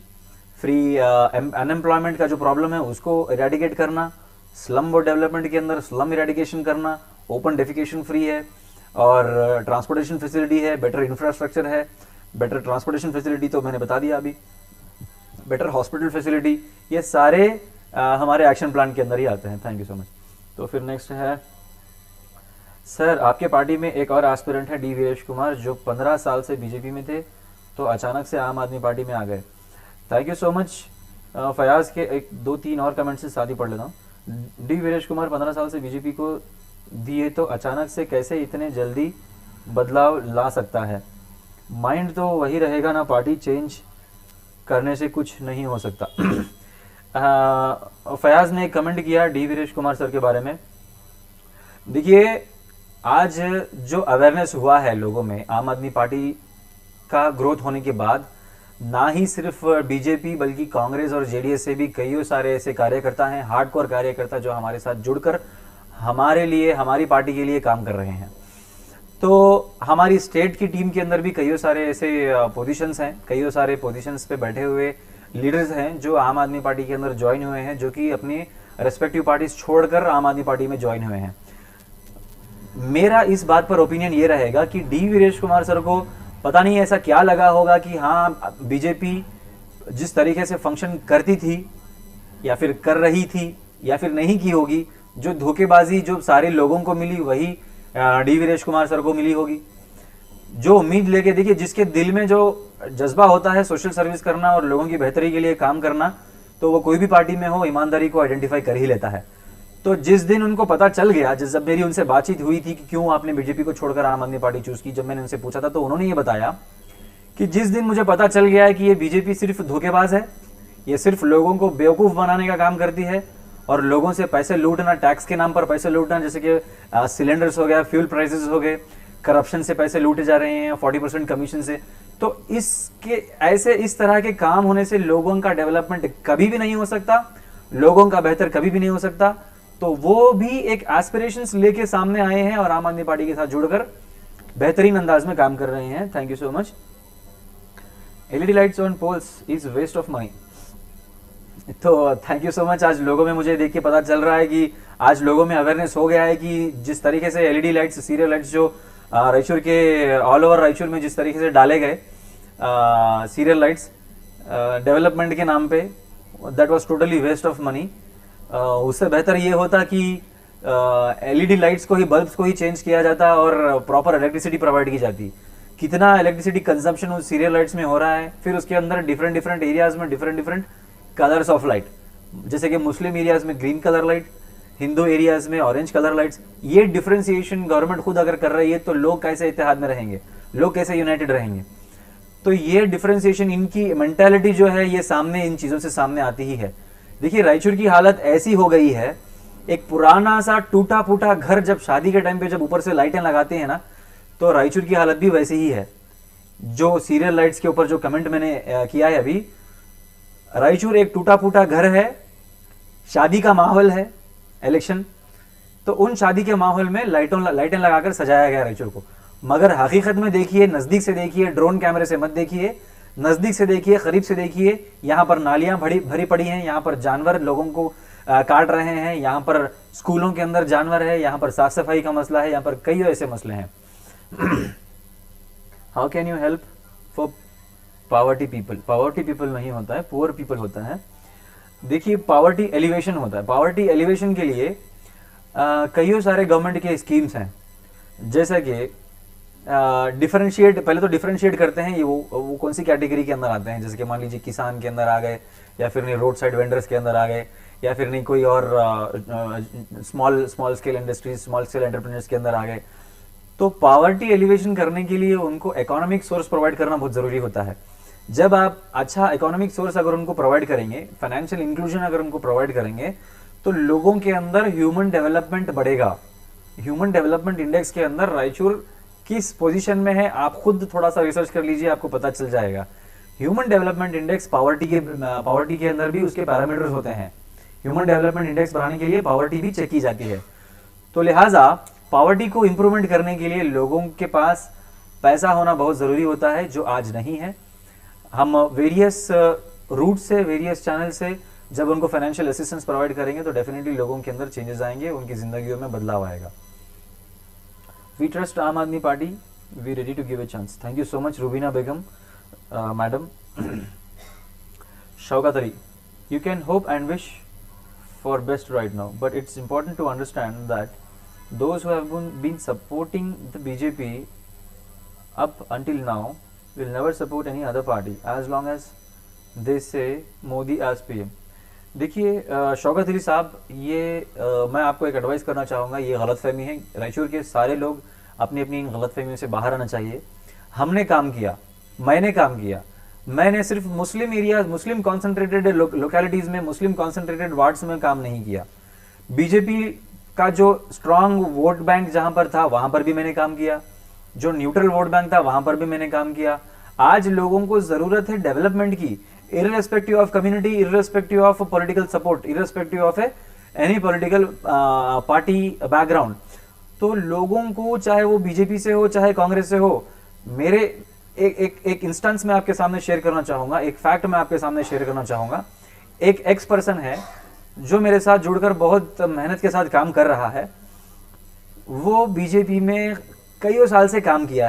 free unemployment का जो प्रॉब्लम है उसको इरेडिकेट करना, स्लम बोर्ड डेवलपमेंट के अंदर स्लम इरेडिकेशन करना, ओपन डेफिकेशन फ्री है और ट्रांसपोर्टेशन फैसिलिटी है, बेटर इंफ्रास्ट्रक्चर है। बेटर ट्रांसपोर्टेशन फैसिलिटी तो मैंने बता दिया अभी, बेटर हॉस्पिटल फैसिलिटी, ये सारे हमारे एक्शन प्लान के अंदर ही आते हैं। Thank you so much. तो फिर नेक्स्ट है, सर आपके पार्टी में एक और एस्पिरेंट है डी वीरेश कुमार, जो 15 साल से बीजेपी में थे तो अचानक से आम आदमी पार्टी में आ गए। Thank you so much. Fayaz के 1-2-3 और कमेंट्स से शादी पढ़ लेता हूँ। डी वीरेश कुमार 15 साल से बीजेपी को दिए तो अचानक से कैसे इतने जल्दी बदलाव ला सकता है? माइंड तो वही रहेगा ना, पार्टी चेंज करने से कुछ नहीं हो सकता। फयाज ने एक कमेंट किया डी वीरेश कुमार सर के बारे में। देखिए, आज जो अवेयरनेस हुआ है लोगों में आम आदमी पार्टी का ग्रोथ होने के बाद, ना ही सिर्फ बीजेपी बल्कि कांग्रेस और जेडीएस से भी कई सारे ऐसे कार्यकर्ता हैं, हार्डकोर कार्यकर्ता, जो हमारे साथ जुड़कर हमारे लिए, हमारी पार्टी के लिए काम कर रहे हैं। तो हमारी स्टेट की टीम के अंदर भी कई सारे ऐसे पोजीशंस हैं, कई सारे पोजीशंस पे बैठे हुए लीडर्स हैं जो आम आदमी पार्टी के अंदर ज्वाइन हुए हैं, जो कि अपनी रेस्पेक्टिव पार्टीज छोड़कर आम आदमी पार्टी में ज्वाइन हुए हैं। मेरा इस बात पर ओपिनियन ये रहेगा कि डी वीरेश कुमार सर को पता नहीं ऐसा क्या लगा होगा कि हाँ, बीजेपी जिस तरीके से फंक्शन करती थी या फिर कर रही थी या फिर नहीं की होगी, जो धोखेबाजी जो सारे लोगों को मिली वही डी वीरेश कुमार सर को मिली होगी। जो उम्मीद लेके, देखिए, जिसके दिल में जो जज्बा होता है सोशल सर्विस करना और लोगों की बेहतरी के लिए काम करना, तो वो कोई भी पार्टी में हो ईमानदारी को आइडेंटिफाई कर ही लेता है। तो जिस दिन उनको पता चल गया, जब मेरी उनसे बातचीत हुई थी कि क्यों आपने बीजेपी को छोड़कर आम आदमी पार्टी चूज की, जब मैंने उनसे पूछा था तो उन्होंने ये बताया कि जिस दिन मुझे पता चल गया है कि ये बीजेपी सिर्फ धोखेबाज है, ये सिर्फ लोगों को बेवकूफ़ बनाने का काम करती है और लोगों से पैसे लूटना, टैक्स के नाम पर पैसे लूटना, जैसे कि सिलेंडर्स हो गया, फ्यूल प्राइसेस हो गए, करप्शन से पैसे लूटे जा रहे हैं 40% कमीशन से, तो इस तरह के काम होने से लोगों का डेवलपमेंट कभी भी नहीं हो सकता, लोगों का बेहतर कभी भी नहीं हो सकता। तो वो भी एक एस्पिरेशंस लेके सामने आए हैं और आम आदमी पार्टी के साथ जुड़कर बेहतरीन अंदाज में काम कर रहे हैं। Thank you so much. LED lights on poles is waste of money. तो थैंक यू सो मच। आज लोगों में मुझे देख के पता चल रहा है कि आज लोगों में अवेयरनेस हो गया है कि जिस तरीके से एलईडी लाइट्स, सीरियल लाइट्स जो रायचूर के ऑल ओवर रायचूर में जिस तरीके से डाले गए सीरियल लाइट्स डेवलपमेंट के नाम पे, that was totally waste of money. उससे बेहतर ये होता कि एलईडी लाइट्स को ही, बल्ब्स को ही चेंज किया जाता और प्रॉपर इलेक्ट्रिसिटी प्रोवाइड की जाती। कितना इलेक्ट्रिसिटी कंजम्पशन उस सीरियल लाइट्स में हो रहा है, फिर उसके अंदर डिफरेंट एरियाज में डिफरेंट कलर्स ऑफ लाइट, जैसे कि मुस्लिम एरियाज में green colour light, Hindu areas में ऑरेंज कलर लाइट्स। ये डिफरेंशिएशन गवर्नमेंट खुद अगर कर रही है तो लोग कैसे इत्तेहाद में रहेंगे, लोग कैसे यूनाइटेड रहेंगे। तो ये डिफरेंशिएशन, इनकी मेंटालिटी जो है ये सामने, इन चीज़ों से सामने आती ही है। देखिए रायचूर की हालत ऐसी हो गई है, एक पुराना सा टूटा फूटा घर जब शादी के टाइम पे जब ऊपर से लाइटें लगाते हैं ना, तो रायचूर की हालत भी वैसी ही है। जो सीरियल लाइट्स के ऊपर जो कमेंट मैंने किया है अभी, रायचूर एक टूटा फूटा घर है, शादी का माहौल है, इलेक्शन, तो उन शादी के माहौल में लाइटें लगाकर सजाया गया रायचूर को। मगर हकीकत में देखिए, नजदीक से देखिए, ड्रोन कैमरे से मत देखिए, नजदीक से देखिए, करीब से देखिए, यहाँ पर नालियां भरी पड़ी हैं, यहाँ पर जानवर लोगों को काट रहे हैं, यहाँ पर स्कूलों के अंदर जानवर है, यहाँ पर साफ सफाई का मसला है, यहाँ पर कई ऐसे मसले हैं। How can you help for poverty people? Poverty people नहीं होता है, पुअर पीपल होता है। देखिए पावर्टी एलिवेशन होता है। पावर्टी एलिवेशन के लिए कई सारे गवर्नमेंट के स्कीम्स हैं, जैसे कि पहले तो डिफरेंशिएट करते हैं ये वो कौन सी कैटेगरी के अंदर आते हैं, जैसे कि मान लीजिए किसान के अंदर आ गए, या फिर नहीं रोड साइड वेंडर्स के अंदर आ गए, या फिर नहीं कोई और small scale industries, small scale entrepreneurs के अंदर आ गए। तो पावर्टी एलिवेशन करने के लिए उनको इकोनॉमिक सोर्स प्रोवाइड करना बहुत जरूरी होता है। जब आप अच्छा इकोनॉमिक सोर्स अगर उनको प्रोवाइड करेंगे, फाइनेंशियल इंक्लूजन अगर उनको प्रोवाइड करेंगे, तो लोगों के अंदर ह्यूमन डेवलपमेंट बढ़ेगा। ह्यूमन डेवलपमेंट इंडेक्स के अंदर रायचूर किस पोजीशन में है, आप खुद थोड़ा सा रिसर्च कर लीजिए, आपको पता चल जाएगा। ह्यूमन डेवलपमेंट इंडेक्स पावर्टी के अंदर भी उसके पैरामीटर्स होते हैं। ह्यूमन डेवलपमेंट इंडेक्स बढ़ाने के लिए पावर्टी भी चेक की जाती है। तो लिहाजा पावर्टी को इंप्रूवमेंट करने के लिए लोगों के पास पैसा होना बहुत जरूरी होता है, जो आज नहीं है। हम वेरियस रूट से, वेरियस चैनल से जब उनको फाइनेंशियल असिस्टेंस प्रोवाइड करेंगे तो डेफिनेटली लोगों के अंदर चेंजेस आएंगे, उनकी जिंदगियों में बदलाव आएगा। We trust Aam Aadmi party, we ready to give a chance. Thank you so much Rubina Begum madam. Shaukat Ali, you can hope and wish for best right now, but it's important to understand that those who have been supporting the BJP up until now will never support any other party as long as they say Modi as PM। देखिए शौकत अली साहब, ये मैं आपको एक advice करना चाहूँगा, ये गलतफहमी है। रायचूर के सारे लोग अपनी अपनी इन गलतफहमियों से बाहर आना चाहिए। हमने काम किया, मैंने काम किया, मैंने सिर्फ मुस्लिम एरिया, मुस्लिम कॉन्सेंट्रेटेड लोकेलिटीज में, मुस्लिम कॉन्सेंट्रेटेड वार्ड्स में काम नहीं किया। बीजेपी का जो स्ट्रांग वोट बैंक जहां पर था वहां पर भी मैंने काम किया, जो न्यूट्रल वोट बैंक था वहां पर भी मैंने काम किया। आज लोगों को जरूरत है डेवलपमेंट की, irrespective of community, irrespective of political support, irrespective of any political party background. तो लोगों को, चाहे वो बीजेपी से हो चाहे कांग्रेस से हो, मेरे एक इंस्टेंस में आपके सामने शेयर करना चाहूंगा, एक फैक्ट मैं आपके सामने शेयर करना चाहूंगा। एक एक्स पर्सन है जो मेरे साथ जुड़कर बहुत मेहनत के साथ काम कर रहा है। वो बीजेपी में कईयों साल से काम किया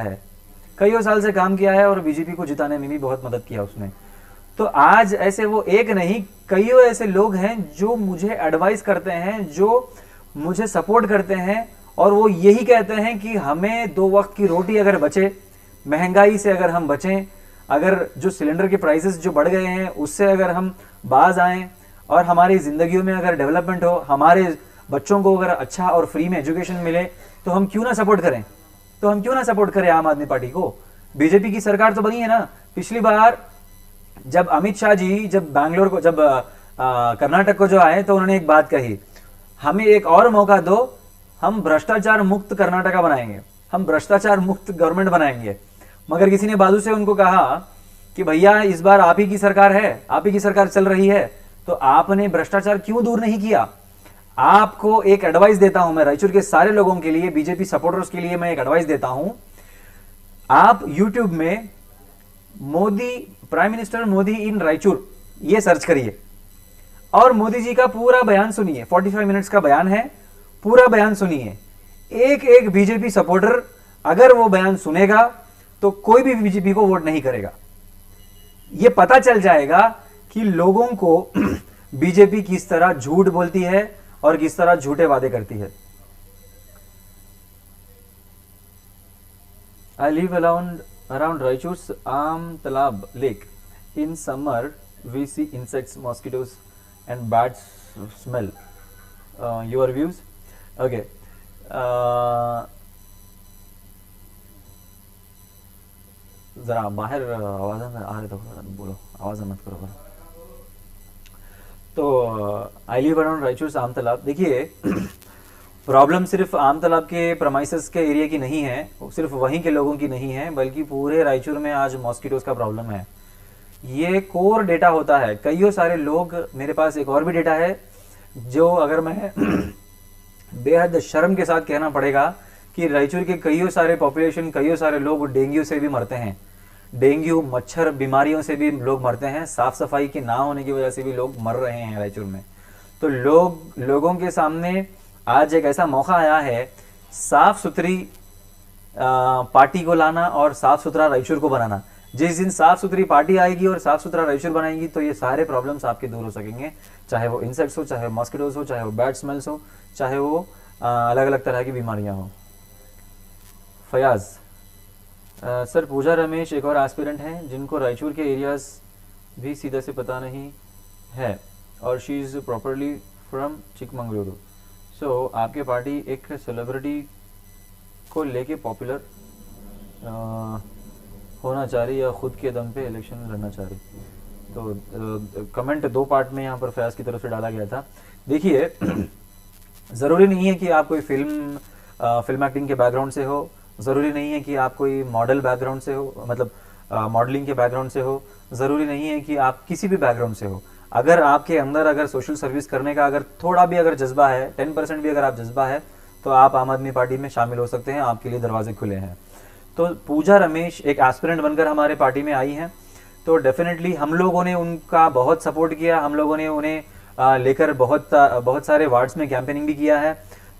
है, और बीजेपी को जिताने में भी बहुत मदद किया उसने। तो आज ऐसे वो एक नहीं, कईयों ऐसे लोग हैं जो मुझे एडवाइस करते हैं, जो मुझे सपोर्ट करते हैं, और वो यही कहते हैं कि हमें 2 वक्त की रोटी अगर बचे, महंगाई से अगर हम बचें, अगर जो सिलेंडर के प्राइसेस जो बढ़ गए हैं उससे अगर हम बाज आएं, और हमारी ज़िंदगियों में अगर डेवलपमेंट हो, हमारे बच्चों को अगर अच्छा और फ्री में एजुकेशन मिले, तो हम क्यों ना सपोर्ट करें, तो हम क्यों ना सपोर्ट करें आम आदमी पार्टी को। बीजेपी की सरकार तो बनी है ना। पिछली बार जब अमित शाह जी जब बैंगलोर को जब कर्नाटक को जो आए, तो उन्होंने एक बात कही, हमें एक और मौका दो, हम भ्रष्टाचार मुक्त कर्नाटका बनाएंगे, हम भ्रष्टाचार मुक्त गवर्नमेंट बनाएंगे। मगर किसी ने बाजू से उनको कहा कि भैया इस बार आप ही की सरकार है, आप ही की सरकार चल रही है, तो आपने भ्रष्टाचार क्यों दूर नहीं किया। आपको एक एडवाइस देता हूं मैं, रायचूर के सारे लोगों के लिए, बीजेपी सपोर्टर्स के लिए मैं एक एडवाइस देता हूं। आप यूट्यूब में मोदी, प्राइम मिनिस्टर मोदी इन रायचूर ये सर्च करिए और मोदी जी का पूरा बयान सुनिए। 45 मिनट्स का बयान है, पूरा बयान सुनिए। एक एक बीजेपी सपोर्टर अगर वो बयान सुनेगा तो कोई भी बीजेपी को वोट नहीं करेगा। ये पता चल जाएगा कि लोगों को बीजेपी किस तरह झूठ बोलती है और किस तरह झूठे वादे करती है। I live around Raichur's Am Talab Lake. In summer, we see insects, mosquitoes, and bad smell. Your views? Okay. जरा बाहर आवाज आ रहे तो बोलो, आवाज मत करो। तो आई लिव अराउंड रायचूर आम तालाब। देखिए प्रॉब्लम सिर्फ आम तालाब के प्रमाइसेस के एरिया की नहीं है, सिर्फ वहीं के लोगों की नहीं है, बल्कि पूरे रायचूर में आज मॉस्किटोज का प्रॉब्लम है। ये कोर डेटा होता है, कईयों सारे लोग, मेरे पास एक और भी डेटा है जो अगर मैं बेहद शर्म के साथ कहना पड़ेगा कि रायचूर के कईयों सारे पॉपुलेशन, कईयों सारे लोग डेंगू से भी मरते हैं, डेंगू मच्छर बीमारियों से भी लोग मरते हैं, साफ सफाई के ना होने की वजह से भी लोग मर रहे हैं रायचूर में। तो लोगों के सामने आज एक ऐसा मौका आया है साफ सुथरी पार्टी को लाना और साफ सुथरा रायचूर को बनाना। जिस दिन साफ सुथरी पार्टी आएगी और साफ सुथरा रायचूर बनाएगी तो ये सारे प्रॉब्लम्स आपके दूर हो सकेंगे, चाहे वो इंसेक्ट्स हो, चाहे मॉस्किटोज हो, चाहे वो बैड स्मेल्स हो, चाहे वो अलग अलग तरह की बीमारियां हो। फयाज सर, पूजा रमेश एक और एस्पिरेंट हैं जिनको रायचूर के एरियाज भी सीधा से पता नहीं है और she is properly from Chikmagaluru. So आपके पार्टी एक सेलिब्रिटी को लेके पॉपुलर होना चाह रही या खुद के दम पे इलेक्शन लड़ना चाह रही। तो कमेंट दो पार्ट में यहाँ पर फयाज की तरफ से डाला गया था। देखिए ज़रूरी नहीं है कि आप कोई फिल्म एक्टिंग के बैकग्राउंड से हो, ज़रूरी नहीं है कि आप कोई मॉडल बैकग्राउंड से हो, मतलब मॉडलिंग के बैकग्राउंड से हो, ज़रूरी नहीं है कि आप किसी भी बैकग्राउंड से हो। अगर आपके अंदर अगर सोशल सर्विस करने का अगर थोड़ा भी अगर जज्बा है, 10% भी अगर आप जज्बा है, तो आप आम आदमी पार्टी में शामिल हो सकते हैं, आपके लिए दरवाजे खुले हैं। तो पूजा रमेश एक एस्पिरेंट बनकर हमारे पार्टी में आई हैं, तो डेफिनेटली हम लोगों ने उनका बहुत सपोर्ट किया, हम लोगों ने उन्हें लेकर बहुत सारे वार्ड्स में कैंपेनिंग भी किया है।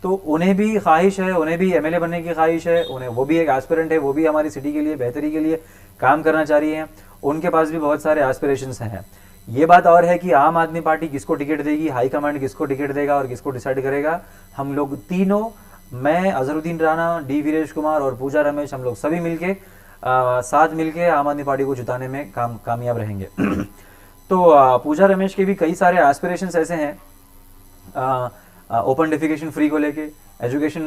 तो उन्हें भी ख्वाहिश है, उन्हें भी एमएलए बनने की ख्वाहिश है, उन्हें वो भी एक एस्पिरेंट है, वो भी हमारी सिटी के लिए बेहतरी के लिए काम करना चाह रही है, उनके पास भी बहुत सारे एस्पिरेशंस हैं। ये बात और है कि आम आदमी पार्टी किसको टिकट देगी, हाईकमांड किसको टिकट देगा और किसको डिसाइड करेगा, हम लोग तीनों, मैं, अजहरुद्दीन राणा, डी वीरेश कुमार और पूजा रमेश, हम लोग सभी मिलके साथ मिलके आम आदमी पार्टी को जिताने में कामयाब रहेंगे। तो पूजा रमेश के भी कई सारे एस्पिरेशंस ऐसे हैं, ओपन डेफिकेशन फ्री को लेके, education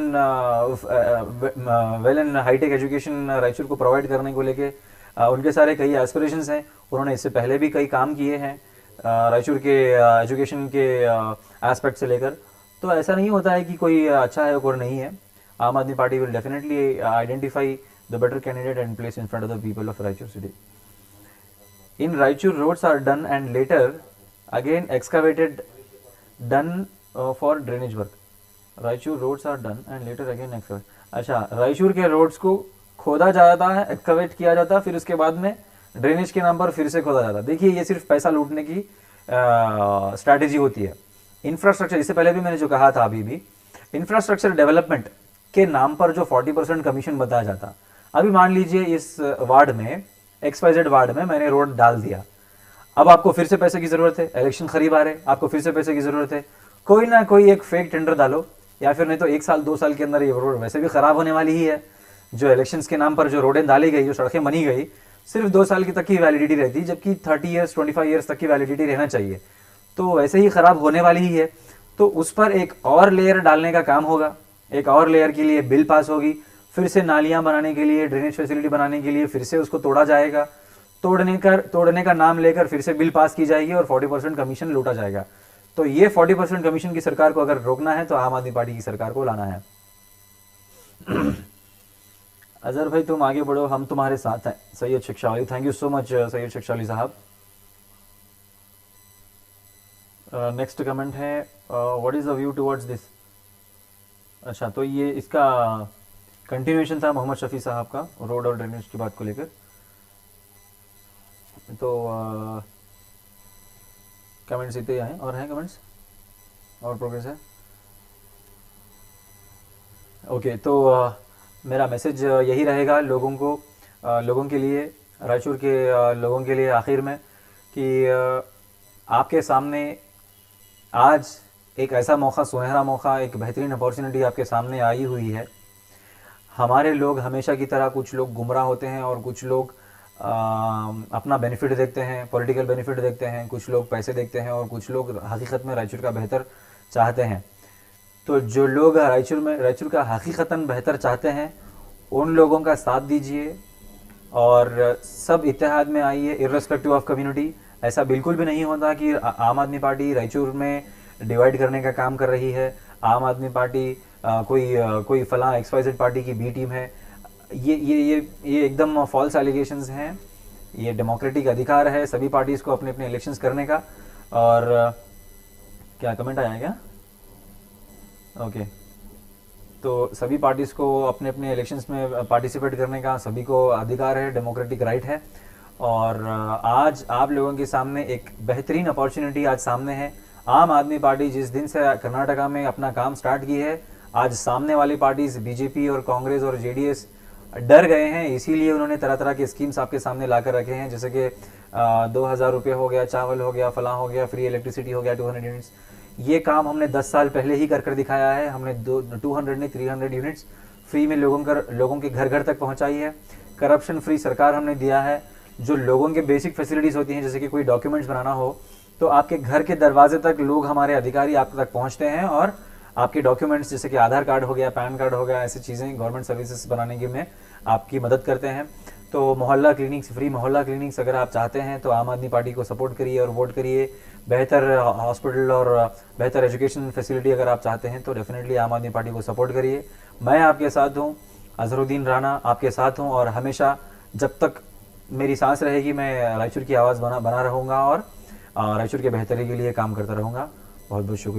well and high tech education Raichur को प्रोवाइड करने को लेके उनके सारे कई एस्पिरेशंस हैं। उन्होंने इससे पहले भी कई काम किए हैं रायचूर के एजुकेशन के एस्पेक्ट से लेकर। तो ऐसा नहीं होता है कि कोई अच्छा है और नहीं है। Aam Aadmi party will definitely identify the better candidate and place in front of the people of Raichur city. In Raichur roads are done and later again excavated done for drainage work. Raichur roads are done and later again excavate. अच्छा, रायचूर के roads को खोदा जाता है, excavate किया जाता है, फिर उसके बाद में ड्रेनेज के नाम पर फिर से खोदा जाता है। देखिए, ये सिर्फ पैसा लूटने की स्ट्रैटेजी होती है। इंफ्रास्ट्रक्चर, इससे पहले भी मैंने जो कहा था, अभी भी इंफ्रास्ट्रक्चर डेवलपमेंट के नाम पर जो 40% कमीशन बताया जाता, अभी मान लीजिए इस वार्ड में, XYZ वार्ड में मैंने रोड डाल दिया, अब आपको फिर से पैसे की जरूरत है, इलेक्शन करीब आ रहे, आपको फिर से पैसे की जरूरत है, कोई ना कोई एक फेक टेंडर डालो, या फिर नहीं तो 1 साल 2 साल के अंदर ये रोड वैसे भी खराब होने वाली ही है। जो इलेक्शंस के नाम पर जो रोडें डाली गई, जो सड़कें बनी गई, सिर्फ 2 साल की तक की वैलिडिटी रहती है, जबकि 30 ईयर्स 25 ईयर्स तक की वैलिडिटी रहना चाहिए। तो वैसे ही ख़राब होने वाली ही है। तो उस पर एक और लेयर डालने का काम होगा, एक और लेयर के लिए बिल पास होगी, फिर से नालियाँ बनाने के लिए, ड्रेनेज फैसिलिटी बनाने के लिए फिर से उसको तोड़ा जाएगा, तोड़ने का नाम लेकर फिर से बिल पास की जाएगी और 40% कमीशन लूटा जाएगा। तो ये 40% कमीशन की सरकार को अगर रोकना है तो आम आदमी पार्टी की सरकार को लाना है। अजहर भाई तुम आगे बढ़ो, हम तुम्हारे साथ हैं। Syed Shikshavali, thank you so much Syed Shikshavali साहब। नेक्स्ट कमेंट है, what is the view towards this. अच्छा, तो ये इसका कंटिन्यूएशन था मोहम्मद शफी साहब का रोड और ड्रेनेज की बात को लेकर। तो कमेंट्स इतने आए और हैं कमेंट्स और प्रोग्रेस है। ओके, तो मेरा मैसेज यही रहेगा लोगों के लिए, रायचूर के लोगों के लिए आखिर में, कि आपके सामने आज एक ऐसा मौका, सुनहरा मौका, एक बेहतरीन अपॉर्चुनिटी आपके सामने आई हुई है। हमारे लोग हमेशा की तरह, कुछ लोग गुमराह होते हैं और कुछ लोग अपना बेनिफिट देखते हैं, पॉलिटिकल बेनिफिट देखते हैं, कुछ लोग पैसे देखते हैं और कुछ लोग हकीकत में रायचूर का बेहतर चाहते हैं। तो जो लोग रायचूर का हकीकतन बेहतर चाहते हैं, उन लोगों का साथ दीजिए और सब इत्तेहाद में आइए, इर्रेस्पेक्टिव ऑफ कम्युनिटी। ऐसा बिल्कुल भी नहीं होता कि आम आदमी पार्टी रायचूर में डिवाइड करने का काम कर रही है, आम आदमी पार्टी कोई फलां XYZ पार्टी की बी टीम है। ये एकदम फॉल्स एलिगेशंस हैं। ये डेमोक्रेटिक अधिकार है सभी पार्टीज़ को अपने अपने इलेक्शंस करने का। और क्या कमेंट आया क्या? ओके, तो सभी पार्टीज़ को अपने अपने इलेक्शंस में पार्टिसिपेट करने का सभी को अधिकार है, डेमोक्रेटिक राइट है। और आज आप लोगों के सामने एक बेहतरीन अपॉर्चुनिटी आज सामने है। आम आदमी पार्टी जिस दिन से कर्नाटका में अपना काम स्टार्ट की है, आज सामने वाली पार्टीज बीजेपी और कांग्रेस और जेडीएस डर गए हैं, इसीलिए उन्होंने तरह तरह के स्कीम्स आपके सामने लाकर रखे हैं, जैसे कि 2000 रुपये हो गया, चावल हो गया, फलां हो गया, फ्री इलेक्ट्रिसिटी हो गया, 200 यूनिट्स। ये काम हमने 10 साल पहले ही कर दिखाया है। हमने 200 नहीं 300 यूनिट्स फ्री में लोगों के घर घर तक पहुंचाई है। करप्शन फ्री सरकार हमने दिया है। जो लोगों के बेसिक फैसिलिटीज़ होती हैं, जैसे कि कोई डॉक्यूमेंट्स बनाना हो तो आपके घर के दरवाजे तक लोग, हमारे अधिकारी आप तक पहुंचते हैं और आपके डॉक्यूमेंट्स जैसे कि आधार कार्ड हो गया, पैन कार्ड हो गया, ऐसी चीज़ें गवर्नमेंट सर्विसेज बनाने के में आपकी मदद करते हैं। तो मोहल्ला क्लिनिक्स, फ्री मोहल्ला क्लिनिक्स अगर आप चाहते हैं तो आम आदमी पार्टी को सपोर्ट करिए और वोट करिए। बेहतर हॉस्पिटल और बेहतर एजुकेशन फैसिलिटी अगर आप चाहते हैं तो डेफिनेटली आम आदमी पार्टी को सपोर्ट करिए। मैं आपके साथ हूँ, अजहरुद्दीन राणा आपके साथ हूँ, और हमेशा जब तक मेरी सांस रहेगी मैं रायचूर की आवाज़ बना रहूँगा और रायचूर के बेहतरी के लिए काम करता रहूँगा। बहुत बहुत शुक्रिया।